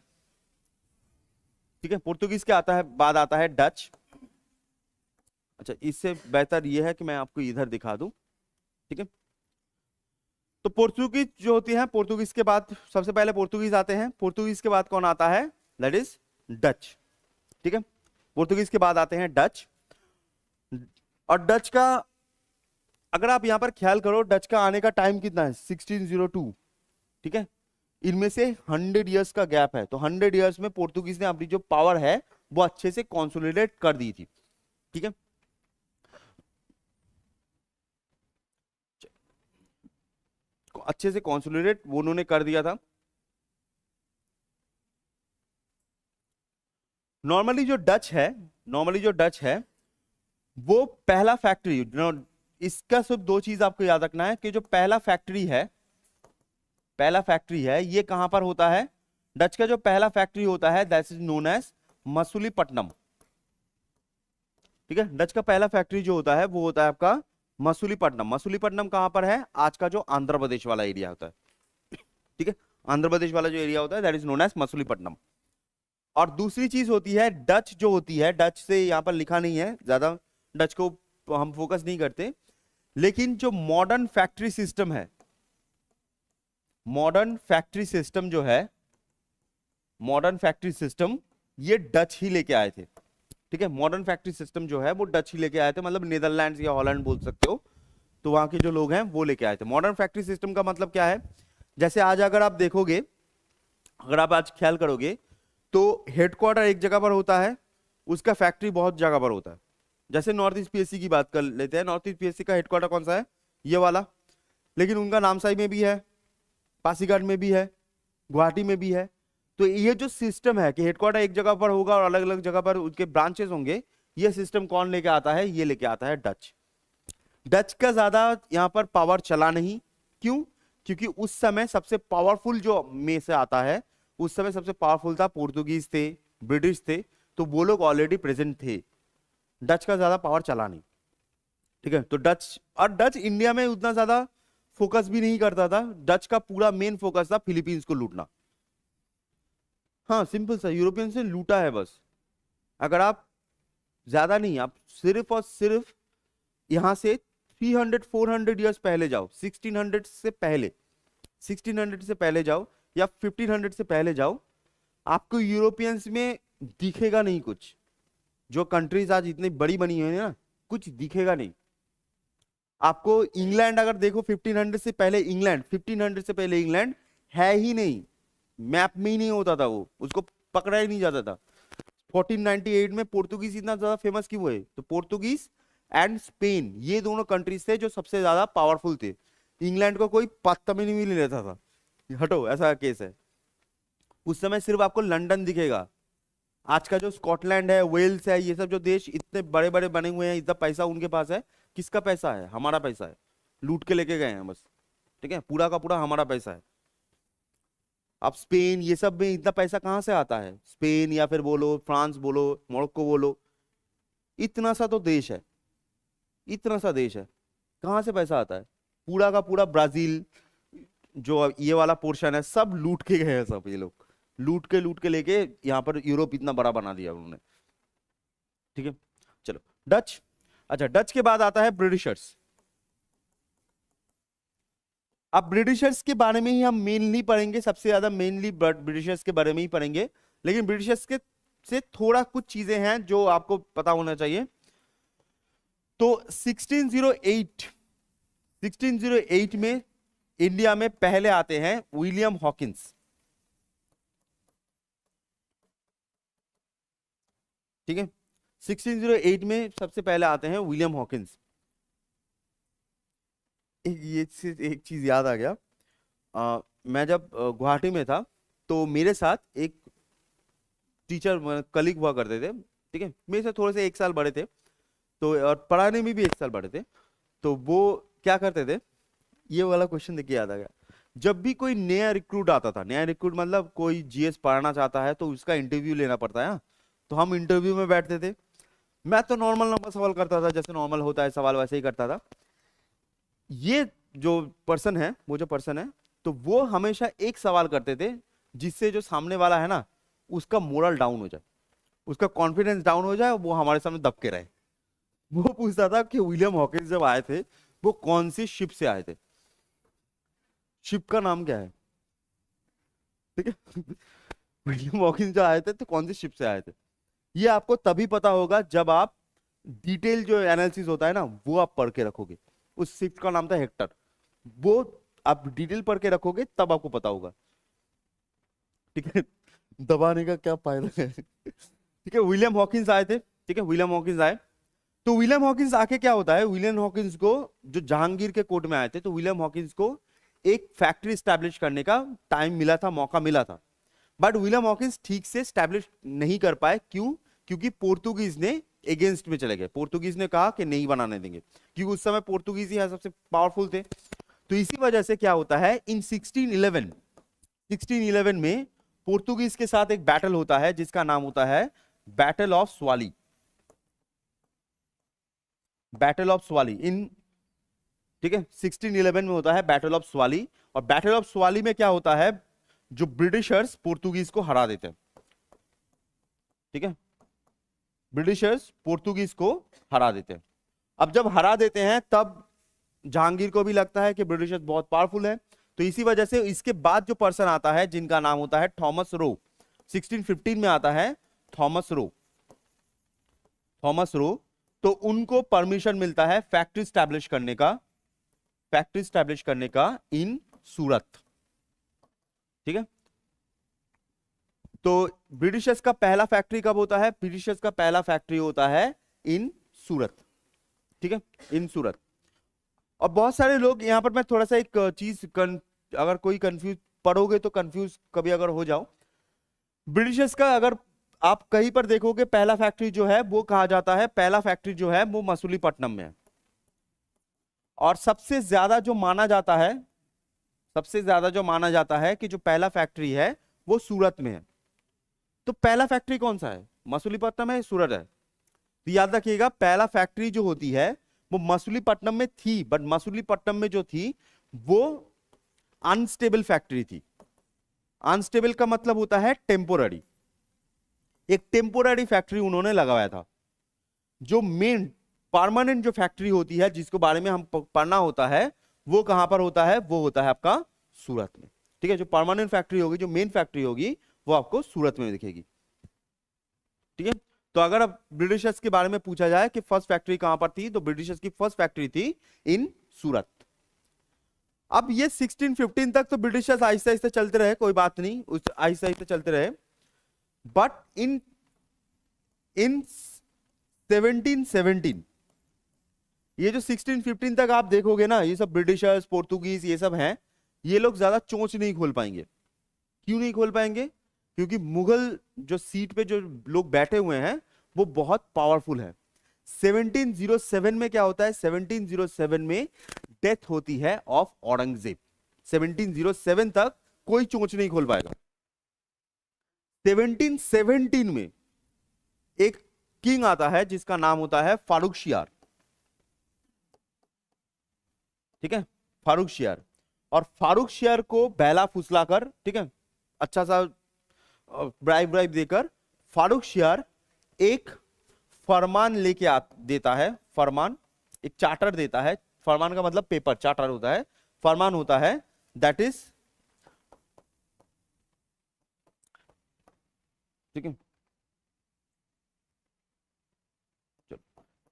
ठीक है, पोर्तुगीज के बाद आता है डच। अच्छा, इससे बेहतर यह है कि मैं आपको इधर दिखा दूं, ठीक है। तो पोर्तुगीज जो होती है, पोर्तुगीज के बाद सबसे पहले पोर्तुगीज आते हैं, पोर्तुगीज के बाद कौन आता है, दैट इज डच, ठीक है। पोर्तुगीज के बाद आते हैं डच, और डच का अगर आप यहां पर ख्याल करो, डच का आने का टाइम कितना है 1602, ठीक है। इनमें से 100 इयर्स का गैप है, तो 100 इयर्स में पोर्तुगीज ने अपनी जो पावर है वो अच्छे से कॉन्सोलिडेट कर दी थी, ठीक है। अच्छे से कॉन्सोलिडेट वो उन्होंने कर दिया था। नॉर्मली जो डच है वो पहला फैक्ट्री, इसका सिर्फ दो चीज आपको याद रखना है कि जो पहला फैक्ट्री है ये कहां पर होता है, डच का जो पहला फैक्ट्री होता है that is known as Masulipatnam, ठीक है। डच का पहला फैक्ट्री जो होता है वो होता है आपका मसूलीपट्टनम। मसूलीपट्टनम कहां पर है, आज का जो आंध्र प्रदेश वाला एरिया होता है, ठीक है, आंध्र प्रदेश वाला जो एरिया होता है that is known as Masulipatnam. और दूसरी चीज होती है डच जो होती है, डच से यहां पर लिखा नहीं है ज्यादा, डच को हम फोकस नहीं करते, लेकिन जो मॉडर्न फैक्ट्री सिस्टम है, मॉडर्न फैक्ट्री सिस्टम जो है, मॉडर्न फैक्ट्री सिस्टम ये डच ही लेके आए थे। ठीक है, मॉडर्न फैक्ट्री सिस्टम जो है वो डच ही लेके आए थे, मतलब नीदरलैंड्स या हॉलैंड बोल सकते हो। तो वहां के जो लोग हैं वो लेके आए थे। मॉडर्न फैक्ट्री सिस्टम का मतलब क्या है, जैसे आज अगर आप देखोगे, अगर आप आज ख्याल करोगे तो हेडक्वार्टर एक जगह पर होता है, उसका फैक्ट्री बहुत जगह पर होता है। जैसे नॉर्थ ईस्ट पीएससी की बात कर लेते हैं, नॉर्थ ईस्ट पीएससी का हेडक्वार्टर कौन सा है, ये वाला, लेकिन उनका नामसाई में भी है, पासीघाट में भी है, गुवाहाटी में भी है। तो ये जो सिस्टम है कि हेडक्वार्टर एक जगह पर होगा और अलग अलग जगह पर उसके ब्रांचेस होंगे, ये सिस्टम कौन लेके आता है, ये लेके आता है डच। डच का ज्यादा यहां पर पावर चला नहीं, क्यों, क्योंकि उस समय सबसे पावरफुल जो में से आता है, उस समय सबसे पावरफुल था पोर्तुगीज थे, ब्रिटिश थे, तो वो लोग ऑलरेडी प्रेजेंट थे, डच का ज्यादा पावर चला नहीं। ठीक है, तो डच, और डच इंडिया में उतना ज्यादा फोकस भी नहीं करता था, डच का पूरा मेन फोकस था फिलीपींस को लूटना। हाँ सिंपल सा, यूरोपियन से लूटा है बस। अगर आप ज्यादा नहीं, आप सिर्फ और सिर्फ यहां से 300-400 ईयर्स पहले जाओ, 1600 से पहले, 1600 से पहले जाओ या 1500 से पहले जाओ, आपको यूरोपियंस में दिखेगा नहीं कुछ। जो कंट्रीज आज इतनी बड़ी बनी हुई है ना, कुछ दिखेगा नहीं आपको। इंग्लैंड अगर देखो 1500 से पहले, इंग्लैंड 1500 से पहले इंग्लैंड है ही नहीं, मैप में ही नहीं होता था वो, उसको पकड़ा ही नहीं जाता था। 1498 में पोर्तुगीज इतना ज्यादा फेमस क्यों हुए, तो पोर्तुगीज एंड स्पेन, ये दोनों कंट्रीज थे जो सबसे ज्यादा पावरफुल थे। इंग्लैंड को कोई पत्ता में नहीं लेता था, हटो, ऐसा केस है। उस समय सिर्फ आपको लंदन दिखेगा। आज का जो स्कॉटलैंड है, वेल्स है, ये सब जो देश इतने बड़े बड़े बने हुए हैं, इतना पैसा उनके पास है, किसका पैसा है, हमारा पैसा है, लूट के लेके गए हैं बस। ठीक है, पूरा का पूरा हमारा पैसा है। अब स्पेन, ये सब में इतना पैसा कहां से आता है, स्पेन या फिर बोलो फ्रांस बोलो मोरक्को बोलो, इतना सा तो देश है, इतना सा देश है, कहां से पैसा आता है, पूरा का पूरा ब्राजील, जो ये वाला पोर्शन है, सब लूट के गए हैं सब, ये लोग लूट के लेके यहाँ पर यूरोप इतना बड़ा बना दिया उन्होंने। ठीक है, चलो डच। अच्छा, डच के बाद आता है ब्रिटिशर्स। अब ब्रिटिशर्स के बारे में ही हम मेनली पढ़ेंगे, सबसे ज्यादा मेनली ब्रिटिशर्स के बारे में ही पढ़ेंगे, लेकिन ब्रिटिशर्स के से थोड़ा कुछ चीजें हैं जो आपको पता होना चाहिए। तो 1608 में इंडिया में पहले आते हैं विलियम हॉकिंस। ठीक है, 1608 में सबसे पहले आते हैं विलियम हॉकिंस। एक चीज याद आ गया, मैं जब गुवाहाटी में था तो मेरे साथ एक टीचर कलीग हुआ करते थे। ठीक है, मेरे से थोड़े से 1 साल बड़े थे, तो और पढ़ाने में भी 1 साल बड़े थे। तो वो क्या करते थे, ये वाला क्वेश्चन देखिए याद आ गया, जब भी कोई नया रिक्रूट आता था, नया रिक्रूट मतलब कोई जीएस पढ़ाना चाहता है तो उसका इंटरव्यू लेना पड़ता है, तो हम इंटरव्यू में बैठते थे। मैं तो नॉर्मल नॉर्मल सवाल करता था, जैसे नॉर्मल होता है सवाल वैसे ही करता था। ये जो पर्सन है, वो जो पर्सन है, तो वो हमेशा एक सवाल करते थे जिससे जो सामने वाला है ना, उसका मोरल डाउन हो जाए, उसका कॉन्फिडेंस डाउन हो जाए, वो हमारे सामने दब के रहे। वो पूछता था कि विलियम हॉकिंस जब आए थे वो कौन सी शिप से आए थे, शिप का नाम क्या है। ठीक है, विलियम हॉकिंस जो आए थे तो कौन सी शिप से आए थे, ये आपको तभी पता होगा जब आप डिटेल जो एनालिसिस होता है ना वो आप पढ़ के रखोगे। उस शिप का नाम था हेक्टर, वो आप डिटेल पढ़ के रखोगे तब आपको पता होगा। ठीक है, दबाने का क्या फायदा है। ठीक है, विलियम हॉकिंस आए थे। ठीक है, विलियम हॉकिंस आए, तो विलियम हॉकिंस आके क्या होता है, विलियम हॉकिंस को जो जहांगीर के कोर्ट में आए थे, तो विलियम हॉकिंस को एक फैक्ट्री स्टैब्लिश करने का टाइम मिला था, मौका मिला था, बट विलियम हॉकिंस ठीक से स्टैब्लिश नहीं कर पाए। क्यों, क्योंकि पोर्तुगीज ने अगेंस्ट में चले गए, पोर्तुगीज ने कहा कि नहीं बनाने देंगे, क्योंकि उस समय पोर्तुगीज ही सबसे पावरफुल थे। तो इसी वजह से क्या होता है, इन 1611 में पोर्तुगीज के साथ एक बैटल होता है जिसका नाम होता है battle of Swally. Battle of Swally in, ठीक है, 1611 में होता है बैटल ऑफ स्वाली। और बैटल ऑफ स्वाली में क्या होता है, जो ब्रिटिशर्स पोर्तुगीज को हरा देते हैं। ठीक है, ब्रिटिशर्स पोर्तुगीज को हरा देते हैं। अब जब हरा देते हैं तब जहांगीर को भी लगता है कि ब्रिटिशर्स बहुत पावरफुल है, तो इसी वजह से इसके बाद जो पर्सन आता है जिनका नाम होता है थॉमस रो, 1615 में आता है थॉमस रो। थॉमस रो, तो उनको परमिशन मिलता है फैक्ट्री स्टैब्लिश करने का, फैक्ट्री स्टैब्लिश करने का इन सूरत। ठीक है, तो ब्रिटिशर्स का पहला फैक्ट्री कब होता है? ब्रिटिशर्स का पहला फैक्ट्री होता है इन सूरत। ठीक है, इन सूरत। और बहुत सारे लोग यहां पर, मैं थोड़ा सा एक चीज अगर कोई कंफ्यूज पढ़ोगे तो कंफ्यूज कभी अगर हो जाओ, ब्रिटिशर्स का अगर आप कहीं पर देखोगे पहला फैक्ट्री जो है वो कहा जाता है, पहला फैक्ट्री जो है वो मसूलीपट्टनम में है। और सबसे ज्यादा जो माना जाता है, सबसे ज्यादा जो माना जाता है कि जो पहला फैक्ट्री है वो सूरत में है। तो पहला फैक्ट्री कौन सा है? मसूलीपट्टनम है, सूरत है? तो याद रखिएगा, पहला फैक्ट्री जो होती है वो मसूलीपट्टनम में थी, बट मसूलीपट्टनम में जो थी वो अनस्टेबल फैक्ट्री थी। अनस्टेबल का मतलब होता है टेम्पोररी। एक टेम्पोररी फैक्ट्री उन्होंने लगाया था। जो मेन परमानेंट जो फैक्ट्री होती है जिसको बारे में हम पढ़ना होता है वो कहां पर होता है? वो होता है आपका सूरत में। ठीक है, जो परमानेंट फैक्ट्री होगी, जो मेन फैक्ट्री होगी वो आपको सूरत में दिखेगी। ठीक है, तो अगर अब ब्रिटिशर्स के बारे में पूछा जाए कि फर्स्ट फैक्ट्री कहां पर थी, तो ब्रिटिशर्स की फर्स्ट फैक्ट्री थी इन सूरत। अब ये 1615 तक तो ब्रिटिशर्स आहिस्ते आहिस्ते चलते रहे, कोई बात नहीं, आहिस्ते आहिस्ते चलते रहे। बट इन 1717, ये जो 1615 तक आप देखोगे ना, ये सब ब्रिटिशर्स, पोर्तुगीज, ये सब हैं, ये लोग ज्यादा चोंच नहीं खोल पाएंगे। क्यों नहीं खोल पाएंगे? क्योंकि मुगल जो सीट पे जो लोग बैठे हुए हैं वो बहुत पावरफुल है। 1707 में क्या होता है? 1707 में डेथ होती है ऑफ औरंगजेब। 1707 तक कोई चोंच नहीं खोल पाएगा। 1717 में एक किंग आता है जिसका नाम होता है फारुखशियार। ठीक है, फारुखशियार। और फारुखशियार को बैला फुसलाकर, ठीक है, अच्छा सा ब्राइब देकर फारुखशियार एक फरमान लेके देता है। फरमान, एक चार्टर देता है। फरमान का मतलब पेपर, चार्टर होता है, फरमान होता है। दैट इज, ठीक है,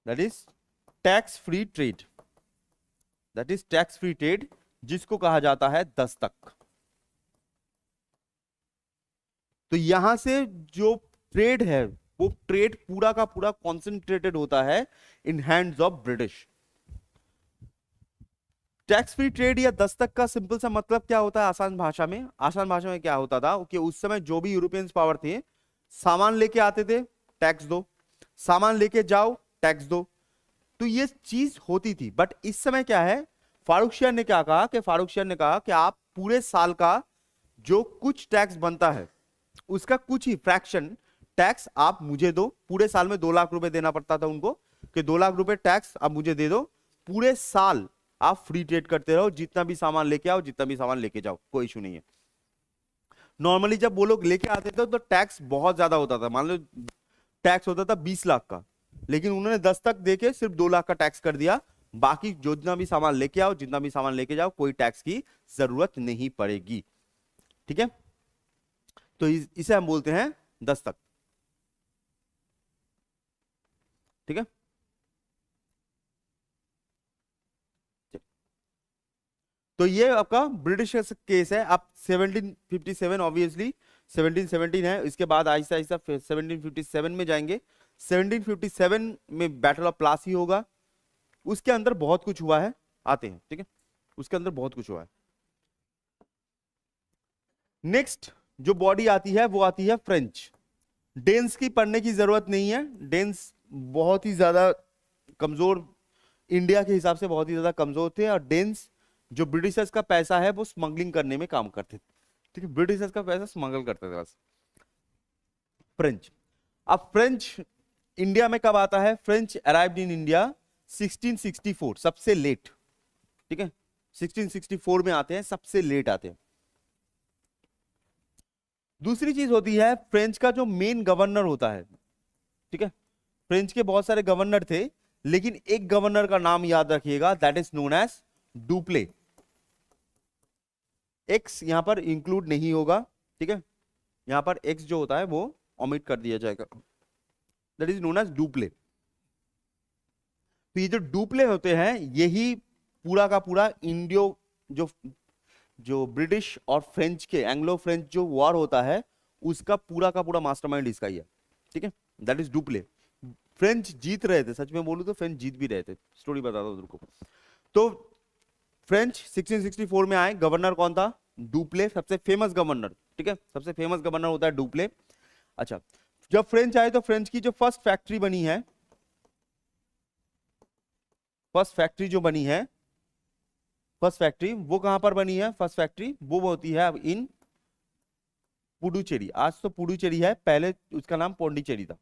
that is tax free trade. That is tax free trade, जिसको कहा जाता है दस्तक। तो यहां से जो ट्रेड है वो ट्रेड पूरा का पूरा कॉन्सेंट्रेटेड होता है in hands of British. Tax free trade या दस्तक का सिंपल सा मतलब क्या होता है आसान भाषा में? आसान भाषा में क्या होता था कि उस समय जो भी यूरोपियंस पावर थे, सामान लेके आते थे, टैक्स दो, सामान लेके जाओ, टैक्स दो। तो ये चीज होती थी। बट इस समय क्या है, फारुखशियार ने क्या कहा कि फारुखशियार ने कहा कि आप पूरे साल का जो कुछ टैक्स बनता है उसका कुछ ही फ्रैक्शन टैक्स आप मुझे दो। पूरे साल में 2 लाख रुपए देना पड़ता था उनको, कि 2 लाख रुपए टैक्स आप मुझे दे दो, पूरे साल आप फ्री ट्रेड करते रहो, जितना भी सामान लेके आओ, जितना भी सामान लेके जाओ, कोई इशू नहीं है। नॉर्मली जब वो लोग लेके आते थे तो टैक्स बहुत ज्यादा होता था। मान लो टैक्स होता था 20 लाख का, लेकिन उन्होंने दस्तक देके सिर्फ 2 लाख का टैक्स कर दिया। बाकी जितना भी सामान लेके आओ, जितना भी सामान लेके जाओ, कोई टैक्स की जरूरत नहीं पड़ेगी। ठीक है, तो इसे हम बोलते हैं दस्तक। ठीक है, तो ये आपका ब्रिटिश केस है। अब 1757 ऑब्वियसली 1717 है, इसके बाद आहिस्ता आहिस्ता 1757 में जाएंगे। 1757 में बैटल ऑफ प्लासी होगा। उसके अंदर बहुत कुछ हुआ है, आते हैं। ठीक है, उसके अंदर बहुत कुछ हुआ है। नेक्स्ट जो बॉडी आती है वो आती है फ्रेंच। डेन्स की पढ़ने की जरूरत नहीं है। डेन्स बहुत ही ज्यादा कमजोर, इंडिया के हिसाब से बहुत ही ज्यादा कमजोर थे। और डेन्स जो ब्रिटिशर्स का पैसा है वो स्मगलिंग करने में काम करते थे। ठीक है, ब्रिटिशर्स का पैसा स्मगल करते थे बस। फ्रेंच, अब फ्रेंच इंडिया में कब आता है? फ्रेंच अराइव्ड इन इंडिया 1664, सबसे लेट। ठीक है, 1664 में आते हैं, सबसे लेट आते हैं। दूसरी चीज होती है फ्रेंच का जो मेन गवर्नर होता है। ठीक है, फ्रेंच के बहुत सारे गवर्नर थे, लेकिन एक गवर्नर का नाम याद रखिएगा, that is known as Dupleix. X यहां पर इंक्लूड नहीं होगा, ठीक है, यहां पर एक्स जो होता है वो ओमिट कर दिया जाएगा, that is known as Dupleix. तो ये जो डुप्ले होते हैं यही पूरा का पूरा इंडियो जो जो ब्रिटिश और फ्रेंच के एंग्लो फ्रेंच जो वॉर होता है उसका पूरा का पूरा मास्टरमाइंड इसका ही है, ठीक है, दैट इज डुप्ले। फ्रेंच जीत रहे थे, सच में बोलूं तो फ्रेंच जीत भी रहे थे, स्टोरी बताता हूं तुमको। तो फ्रेंच 1664 में आए, गवर्नर कौन था? डुप्ले, सबसे फेमस गवर्नर, ठीक है, सबसे फेमस गवर्नर होता है डुप्ले। अच्छा, जब फ्रेंच आए तो फ्रेंच की जो फर्स्ट फैक्ट्री बनी है, फर्स्ट फैक्ट्री जो बनी है, फर्स्ट फैक्ट्री वो कहां पर बनी है? फर्स्ट फैक्ट्री वो होती है अब इन पुडुचेरी। आज तो पुडुचेरी है, पहले उसका नाम पौंडीचेरी था।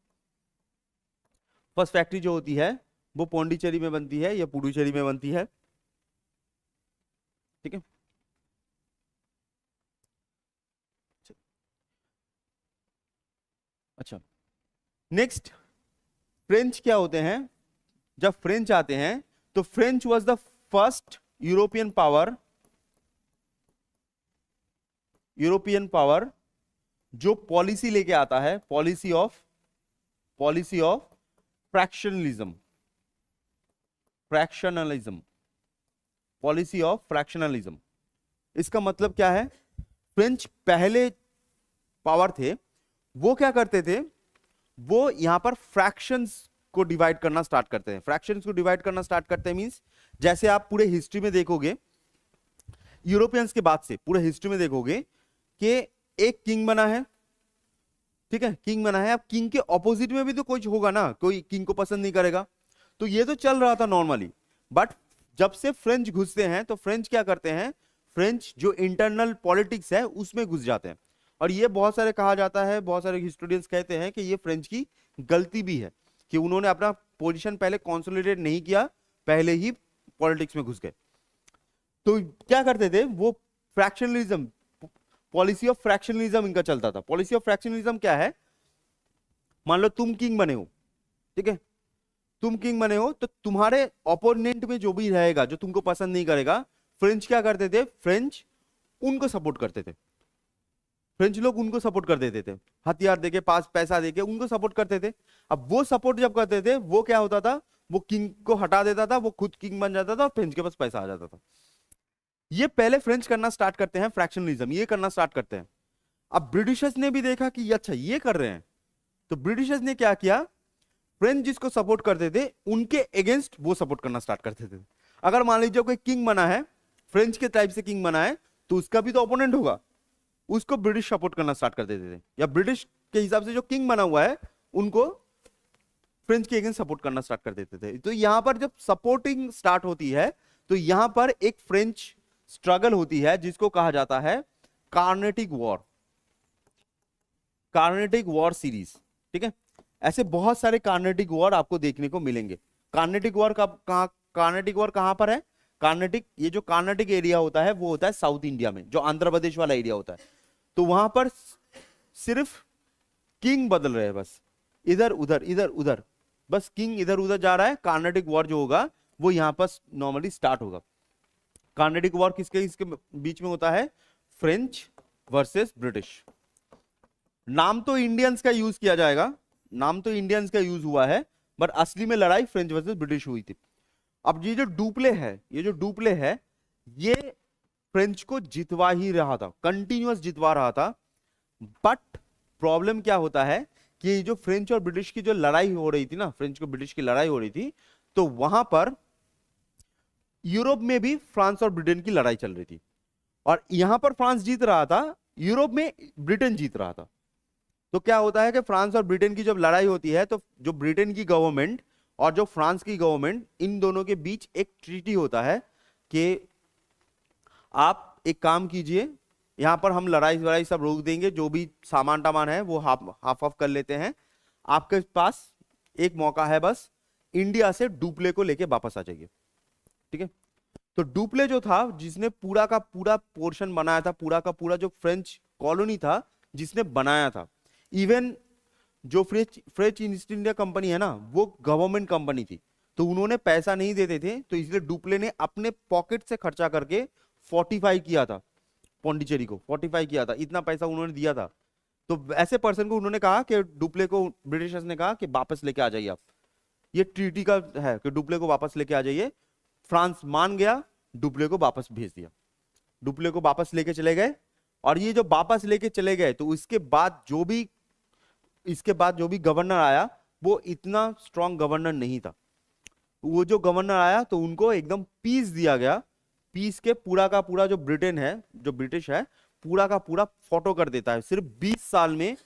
फर्स्ट फैक्ट्री जो होती है वो पौंडीचेरी में बनती है या पुडुचेरी में बनती है, ठीक है। अच्छा, नेक्स्ट फ्रेंच क्या होते हैं? जब फ्रेंच आते हैं तो French was the first European power, European power जो पॉलिसी लेके आता है, पॉलिसी ऑफ फ्रैक्शनलिज्म, फ्रैक्शनलिज्म, पॉलिसी ऑफ फ्रैक्शनलिज्म। इसका मतलब क्या है? फ्रेंच पहले पावर थे, वो क्या करते थे, वो यहां पर फ्रैक्शंस को डिवाइड करना स्टार्ट करते हैं। फ्रैक्शंस को डिवाइड करना स्टार्ट करते हैं मींस, जैसे आप पूरे हिस्ट्री में देखोगे, यूरोपियंस के बाद से पूरे हिस्ट्री में देखोगे कि एक किंग बना है, ठीक है, किंग बना है। अब किंग के ऑपोजिट में भी तो कुछ होगा ना, कोई किंग को पसंद नहीं करेगा। तो ये तो चल रहा था नॉर्मली, बट जब से फ्रेंच घुसते हैं तो फ्रेंच क्या करते हैं, फ्रेंच जो इंटरनल पॉलिटिक्स है उसमें घुस जाते हैं। और ये बहुत सारे कहा जाता है, बहुत सारे हिस्टोरियंस कहते हैं कि ये फ्रेंच की गलती भी है कि उन्होंने अपना पोजीशन पहले कंसोलिडेट नहीं किया, पहले ही पॉलिटिक्स में घुस गए। तो क्या करते थे वो, फ्रैक्शनलिज्म, पॉलिसी ऑफ फ्रैक्शनलिज्म इनका चलता था। पॉलिसी ऑफ फ्रैक्शनलिज्म क्या है? मान लो तुम किंग बने हो, ठीक है, तुम किंग बने हो, तो तुम्हारे ओपोनेंट में जो भी रहेगा जो तुमको पसंद नहीं करेगा, फ्रेंच क्या करते थे, फ्रेंच उनको सपोर्ट करते थे। फ्रेंच लोग उनको सपोर्ट कर देते थे, हथियार देके, पास पैसा देके उनको सपोर्ट करते थे। अब वो सपोर्ट जब करते थे वो क्या होता था, वो किंग को हटा देता था, वो खुद किंग बन जाता था और फ्रेंच के पास पैसा आ जाता था। ये पहले फ्रेंच करना स्टार्ट करते हैं, फ्रैक्शनलिज्म ये करना स्टार्ट करते हैं। अब ब्रिटिशर्स ने भी देखा कि अच्छा ये कर रहे हैं, तो ब्रिटिशर्स ने क्या किया, फ्रेंच जिसको सपोर्ट करते थे उनके अगेंस्ट वो सपोर्ट करना स्टार्ट करते थे। अगर मान लीजिए कोई किंग बना है, फ्रेंच के टाइप से किंग बना है, तो उसका भी तो ओपोनेंट होगा, उसको ब्रिटिश सपोर्ट करना स्टार्ट कर देते थे, या ब्रिटिश के हिसाब से जो किंग बना हुआ है उनको फ्रेंच के अगेंस्ट सपोर्ट करना स्टार्ट कर देते थे। तो यहां पर जब सपोर्टिंग स्टार्ट होती है तो यहां पर एक फ्रेंच स्ट्रगल होती है जिसको कहा जाता है Carnatic war, Carnatic war series, ठीक है। ऐसे बहुत सारे कार्नेटिक वॉर आपको देखने को मिलेंगे। कार्नेटिक वॉर कार्नेटिक वॉर कहां पर है? कार्नेटिक, ये जो कार्नेटिक एरिया होता है वो होता है साउथ इंडिया में, जो आंध्र प्रदेश वाला एरिया होता है। तो वहां पर सिर्फ किंग बदल रहे हैं, बस इधर उधर इधर उधर, बस किंग इधर उधर जा रहा है। कार्नेटिक वॉर जो होगा वो यहां पर नॉर्मली स्टार्ट होगा। कार्नेटिक वॉर किसके इसके बीच में होता है? French versus British. नाम तो इंडियंस का यूज किया जाएगा, नाम तो इंडियंस का यूज हुआ है, बट असली में लड़ाई फ्रेंच वर्सेस ब्रिटिश हुई थी। अब ये जो डुप्ले है, ये जो डुप्ले है, ये फ्रेंच को जितवा ही रहा था, कंटिन्यूअस जितवा रहा था। बट प्रॉब्लम क्या होता है कि जो फ्रेंच और ब्रिटिश की जो लड़ाई हो रही थी ना, फ्रेंच को ब्रिटिश की लड़ाई हो रही थी, तो वहां पर यूरोप में भी फ्रांस और ब्रिटेन की लड़ाई चल रही थी, और यहां पर फ्रांस जीत रहा था, यूरोप में ब्रिटेन जीत रहा था। तो क्या होता है कि फ्रांस और ब्रिटेन की जब लड़ाई होती है तो जो ब्रिटेन की गवर्नमेंट और जो फ्रांस की गवर्नमेंट, इन दोनों के बीच एक ट्रीटी होता है कि आप एक काम कीजिए, यहां पर हम लड़ाई वड़ाई सब रोक देंगे, जो भी सामान टामान है वो हाफ ऑफ कर लेते हैं, आपके पास एक मौका है, बस इंडिया से डुप्ले को लेके वापस आ जाइए, ठीक है। तो डुप्ले जो था, जिसने पूरा का पूरा पोर्शन बनाया था, पूरा का पूरा जो फ्रेंच कॉलोनी था जिसने बनाया था, इवन जो फ्रेंच ईस्ट इंडिया कंपनी है ना, वो गवर्नमेंट कंपनी थी, तो उन्होंने पैसा नहीं देते थे, तो इसलिए डुप्ले ने अपने पॉकेट से खर्चा करके फोर्टिफाई किया था, पौंडीचेरी को, फोर्टिफाई किया था, इतना पैसा उन्होंने दिया था। तो ऐसे पर्सन को उन्होंने कहा कि डुप्ले को, ब्रिटिशर्स ने कहा कि वापस लेके आ जाइए आप, ये ट्रीटी का है कि डुप्ले को वापस लेके आ जाइए। फ्रांस मान गया, डुप्ले को वापस भेज दिया, डुप्ले को वापस लेके चले गए। और ये जो वापस लेके चले गए तो इसके बाद जो भी गवर्नर आया वो इतना स्ट्रांग गवर्नर नहीं था। वो जो गवर्नर आया तो उनको एकदम पीस दिया गया, पीस के पूरा का पूरा जो ब्रिटेन है, जो ब्रिटिश है, पूरा का पूरा फोटो कर देता है। सिर्फ 20 साल में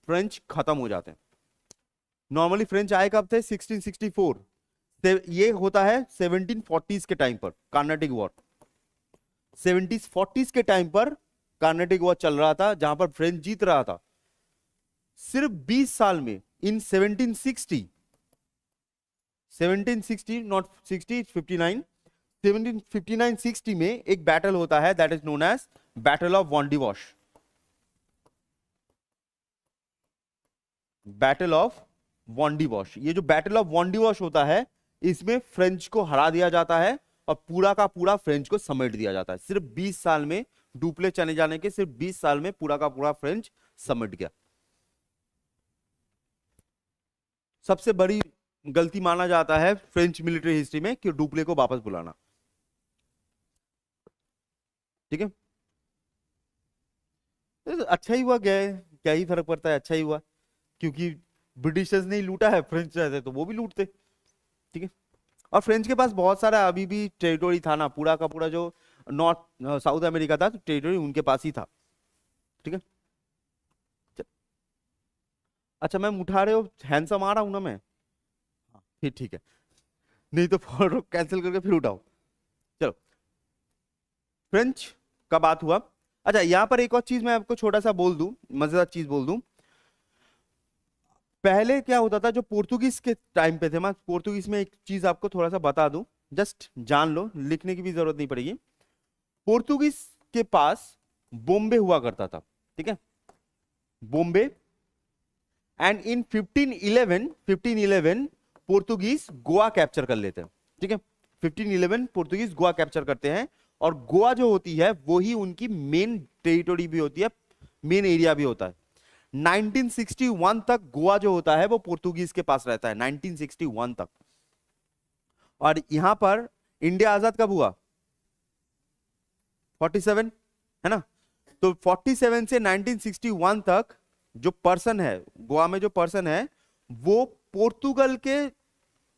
फ्रेंच खत्म हो जाते हैं। नॉर्मली फ्रेंच आए कब थे? 1664। ये होता है 1740s के टाइम पर, कार्नेटिक वॉर। 70s 40s के टाइम पर कार्नेटिक वॉर चल रहा था जहां पर फ्रेंच जीत रहा था। सिर्फ 20 साल में, इन 1760 नॉट 60, 59, 1759-60 में एक बैटल होता है, that is known as battle of Wandiwash. Battle of Wandiwash, ये जो बैटल ऑफ वॉन्डिवॉश होता है इसमें फ्रेंच को हरा दिया जाता है और पूरा का पूरा फ्रेंच को समेट दिया जाता है। सिर्फ 20 साल में, डुप्ले चले जाने के सिर्फ 20 साल में पूरा का पूरा फ्रेंच समेट गया। सबसे बड़ी गलती माना जाता है फ्रेंच मिलिट्री हिस्ट्री में कि डुप्ले को वापस बुलाना। ठीक है, अच्छा ही हुआ, गए, क्या ही फर्क पड़ता है, अच्छा ही हुआ, क्योंकि ब्रिटिशर्स ने ही लूटा है, फ्रेंच रहते तो वो भी लूटते। ठीक है, और फ्रेंच के पास बहुत सारा अभी भी टेरिटोरी था ना, पूरा का पूरा जो नॉर्थ साउथ अमेरिका था, तो टेरिटोरी उनके पास ही था। ठीक है, अच्छा मैम उठा रहे हो, हैंडसम आ रहा हूं ना मैं? हाँ फिर ठीक है, नहीं तो फोटो कैंसिल करके फिर उठाओ। चलो, फ्रेंच का बात हुआ। अच्छा यहां पर एक और चीज मैं आपको छोटा सा बोल दूं, मजेदार चीज बोल दूं। पहले क्या होता था, जो पोर्तुगीज के टाइम पे थे, मैं पोर्तुगीज में एक चीज आपको थोड़ा सा बता दूं, जस्ट जान लो, लिखने की भी जरूरत नहीं पड़ेगी। पोर्तुगीज के पास बॉम्बे हुआ करता था। ठीक है, Bombay, and in 1511 Portuguese Goa capture कर लेते हैं। ठीक है, 1511 पोर्तुगीज गोवा कैप्चर करते हैं, और गोवा जो होती है वो ही उनकी मेन टेरिटोरी भी होती है, मेन एरिया भी होता है। 1961 तक गोवा जो होता है वो पोर्तुगीज के पास रहता है, 1961 तक। और यहां पर इंडिया आजाद कब हुआ? 47, है ना? तो 47 से 1961 तक जो पर्सन है गोवा में, जो पर्सन है वो पोर्तुगल के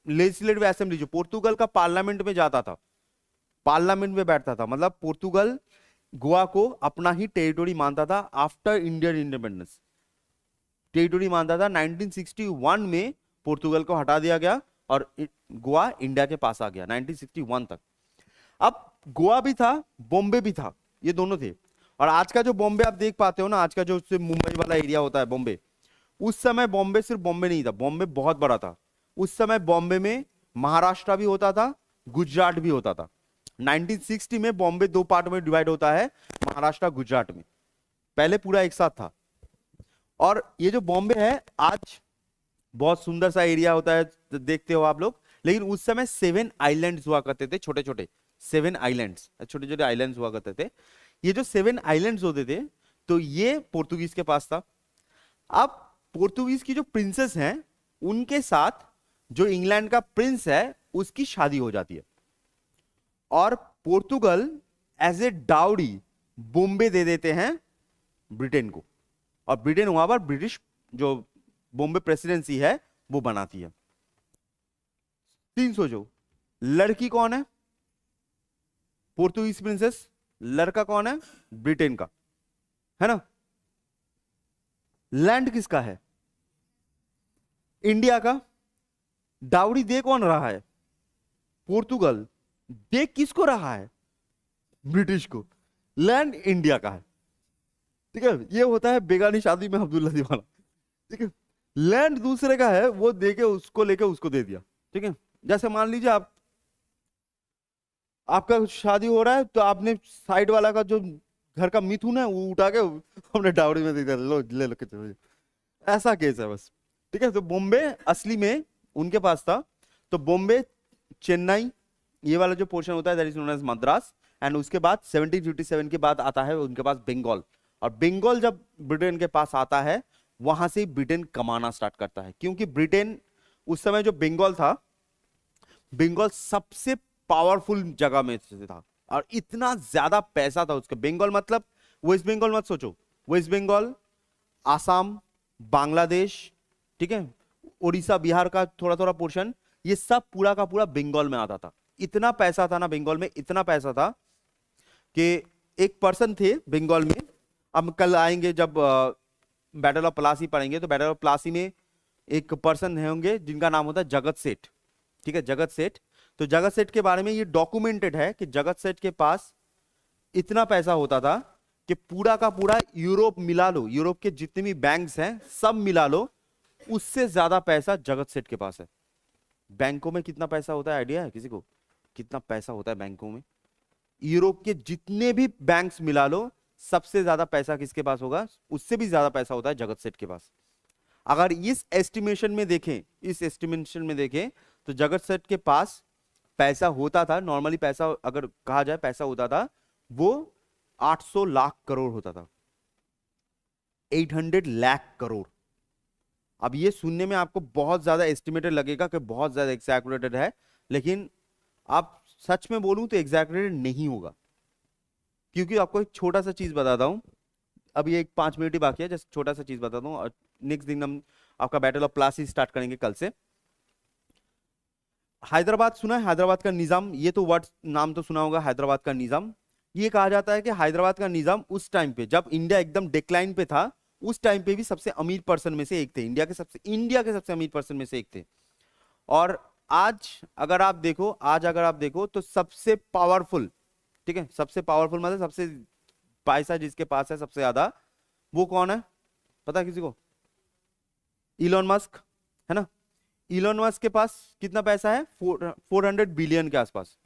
लेजिस्लेटिव असेंबली, जो पोर्तुगल का पार्लियामेंट में जाता था, पार्लियामेंट में बैठता था। मतलब पोर्तुगल गोवा को अपना ही टेरिटोरी मानता था आफ्टर इंडियन इंडिपेंडेंस, टेरिटोरी मानता था। 1961 में पोर्तुगल को हटा दिया गया और गोवा इंडिया के पास आ गया 1961 तक। अब गोवा भी था, बॉम्बे भी था, ये दोनों थे। और आज का जो बॉम्बे आप देख पाते हो ना, आज का जो मुंबई वाला एरिया होता है बॉम्बे, उस समय बॉम्बे सिर्फ बॉम्बे नहीं था, बॉम्बे बहुत बड़ा था। उस समय बॉम्बे में महाराष्ट्र भी होता था, गुजरात भी होता था। 1960 में बॉम्बे दो पार्ट में डिवाइड होता है, महाराष्ट्र गुजरात में, पहले पूरा एक साथ था। और ये जो बॉम्बे है आज बहुत सुंदर सा एरिया होता है, देखते हो आप लोग, लेकिन उस समय 7 आइलैंड्स हुआ करते थे, छोटे छोटे 7 आइलैंड्स, छोटे छोटे आइलैंड्स हुआ करते थे। ये जो 7 आइलैंड्स होते थे तो ये पोर्तुगीज के पास था। अब पोर्तुगीज की जो प्रिंसेस हैं उनके साथ जो इंग्लैंड का प्रिंस है उसकी शादी हो जाती है, और Portugal as a dowry Bombay दे देते हैं ब्रिटेन को, और ब्रिटेन वहां पर ब्रिटिश जो बॉम्बे प्रेसिडेंसी है वो बनाती है। 3 सोचो, लड़की कौन है? पोर्तुगीज प्रिंसेस, लड़का कौन है? ब्रिटेन का, है ना? लैंड किसका है? इंडिया का। डाउरी दे कौन रहा है? पोर्तुगल। दे किसको रहा है? ब्रिटिश को। लैंड इंडिया का है। ठीक है, ये होता है बेगानी शादी में अब्दुल्ला दीवाना। ठीक है, लैंड दूसरे का है, वो देके उसको लेके उसको दे दिया। ठीक है, जैसे मान लीजिए आपका शादी हो रहा है तो आपने साइड वाला का जो घर का मिथुन है वो उठा के हमने डाउरी में दे दिया, लो ले लो के चलो, ऐसा केस है बस। ठीक है, तो बॉम्बे असली में उनके पास था। तो बॉम्बे, चेन्नई, ये वाला जो पोर्शन होता है that is known as Madras, and उसके बाद 1757 के बाद आता है उनके पास बंगाल, और बंगाल जब ब्रिटेन के पास आता है वहां से ब्रिटेन कमाना स्टार्ट करता है, क्योंकि ब्रिटेन उस समय जो बंगाल था, बंगाल सबसे पावरफुल जगह में से था और इतना ज्यादा पैसा था उसका। बंगाल मतलब वेस्ट बंगाल मत सोचो, वेस्ट बंगाल, आसाम, बांग्लादेश, ठीक है, उड़ीसा, बिहार का थोड़ा थोड़ा पोर्शन, ये सब पूरा का पूरा बंगाल में आता था। इतना पैसा था ना बंगाल में, इतना पैसा था कि एक पर्सन थे बंगाल में, अब कल आएंगे जब बैटल ऑफ प्लासी पढ़ेंगे तो बैटल ऑफ प्लासी में एक पर्सन होंगे जिनका नाम होता है जगत सेठ, ठीक है, जगत सेठ। तो जगत सेठ के बारे में ये डॉक्यूमेंटेड है कि जगत सेठ के पास इतना पैसा होता था कि पूरा का पूरा यूरोप मिला लो, यूरोप के जितने भी बैंक्स हैं सब मिला लो, उससे ज्यादा पैसा जगत सेठ के पास है। बैंकों में कितना पैसा होता है आइडिया है किसी को? कितना पैसा होता है बैंकों में? यूरोप के जितने भी बैंक्स मिला लो, सबसे ज्यादा पैसा किसके पास होगा? उससे भी ज्यादा पैसा होता है जगत सेठ के पास। अगर इस एस्टिमेशन में देखें, इस एस्टिमेशन में देखें तो जगत सेठ के पास पैसा होता था, नॉर्मली पैसा अगर कहा जाए पैसा होता था वो 800 लाख करोड़ होता था, 800 लाख करोड़। अब ये सुनने में आपको बहुत ज्यादा एस्टिमेटेड लगेगा कि बहुत ज्यादा एक्सैगरेटेड है, लेकिन आप सच में बोलूं तो एक्सैगरेटेड नहीं होगा, क्योंकि आपको एक छोटा सा चीज बताता हूं, अभी एक 5 मिनट ही बाकी है, जस्ट छोटा सा चीज बताता हूं और नेक्स्ट दिन हम आपका बैटल ऑफ प्लासी स्टार्ट करेंगे कल से। हैदराबाद सुना है? हैदराबाद का निजाम, ये तो वर्ड नाम तो सुना होगा, हैदराबाद का निजाम। ये कहा जाता है कि हैदराबाद का निजाम उस टाइम पे जब इंडिया एकदम डिक्लाइन पे था, उस टाइम पे भी सबसे अमीर पर्सन में से एक थे, इंडिया के सबसे अमीर पर्सन में से एक थे। और आज अगर आप देखो, आज अगर आप देखो तो सबसे पावरफुल, ठीक है, सबसे पावरफुल मतलब सबसे पैसा जिसके पास है सबसे ज्यादा, वो कौन है पता है किसी को? इलॉन मस्क, है ना। इलॉन मस्क के पास कितना पैसा है? 400 बिलियन के आसपास,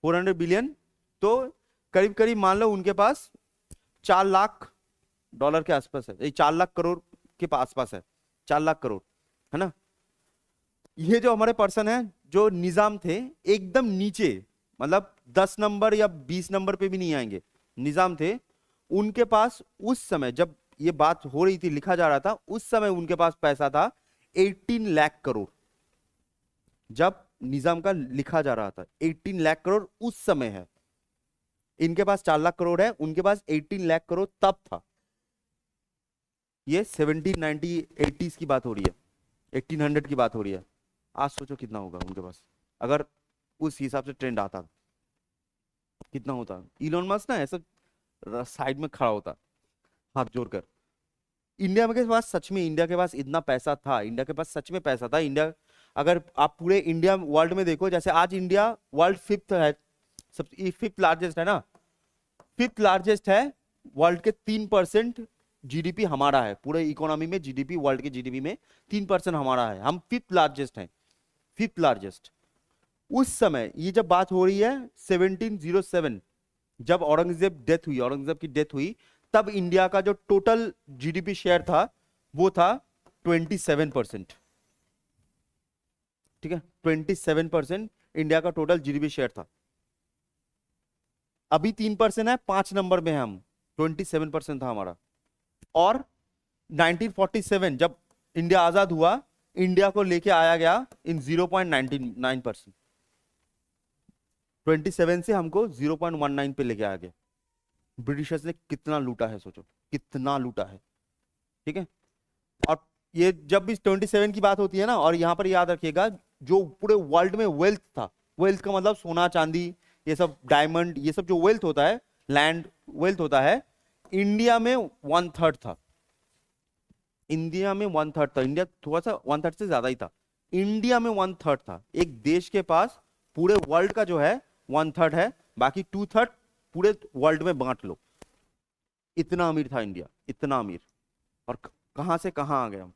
400 बिलियन। तो करीब करीब मान लो उनके पास 4 लाख डॉलर के आसपास है, ये 4 लाख करोड़ के आसपास है, 4 लाख करोड़, है ना। ये जो हमारे पर्सन है जो निजाम थे एकदम नीचे, मतलब 10 नंबर या 20 नंबर पे भी नहीं आएंगे, निजाम थे, उनके पास उस समय जब ये बात हो रही थी, लिखा जा रहा था, उस समय उनके पास पैसा था 18 लाख करोड़। जब निजाम का लिखा जा रहा था 18 लाख करोड़ उस समय है, इनके पास 4 लाख करोड़ है, उनके पास 18 लाख करोड़ तब था। ये 1790 80s की बात हो रही है, 1800 की बात हो रही है। आज सोचो कितना होगा उनके पास, अगर उस हिसाब से ट्रेंड आता कितना होता। इलॉन मस्क ना ऐसा साइड में खड़ा होता हाथ जोड़कर। इंडिया के पास सच में, इंडिया के पास इतना पैसा था, इंडिया के पास सच में पैसा था। इंडिया, अगर आप पूरे इंडिया वर्ल्ड में देखो, जैसे आज इंडिया वर्ल्ड 5th है, सब 5th लार्जेस्ट है ना, 5th लार्जेस्ट है वर्ल्ड के, 3% जीडीपी हमारा है, पूरे इकोनॉमी में जीडीपी, वर्ल्ड के जीडीपी में 3% हमारा है, हम 5th लार्जेस्ट हैं, 5th लार्जेस्ट। उस समय ये जब बात हो रही है 1707, जब औरंगजेब डेथ हुई, औरंगजेब की डेथ हुई, तब इंडिया का जो टोटल जीडीपी शेयर था वो था 27%, ठीक है, 27% इंडिया का टोटल जीडीपी शेयर था। अभी 3% है, 5 नंबर में है हम, 27% था हमारा। और 1947 जब इंडिया आजाद हुआ, इंडिया को लेके आया गया इन 0.99%, 27 से हमको 0.19 पे लेके आ गया। ब्रिटिशर्स ने कितना लूटा है, सोचो कितना लूटा है, ठीक है। और ये जब भी 27 की बात होती है ना, और यहां पर याद रखिएगा जो पूरे वर्ल्ड में वेल्थ था, वेल्थ का मतलब सोना चांदी, ये सब डायमंड, ये सब जो वेल्थ होता है, लैंड वेल्थ होता है, इंडिया में 1/3 था, इंडिया में 1/3 था। इंडिया थोड़ा सा 1/3 से ज्यादा ही था, इंडिया में 1/3 था। एक देश के पास पूरे वर्ल्ड का जो है 1/3 है, बाकी 2/3 पूरे वर्ल्ड में बांट लो। इतना अमीर था इंडिया, इतना अमीर। और कहां से कहां आ गए हम,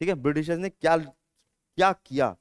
ठीक है। ब्रिटिशर्स ने क्या क्या किया,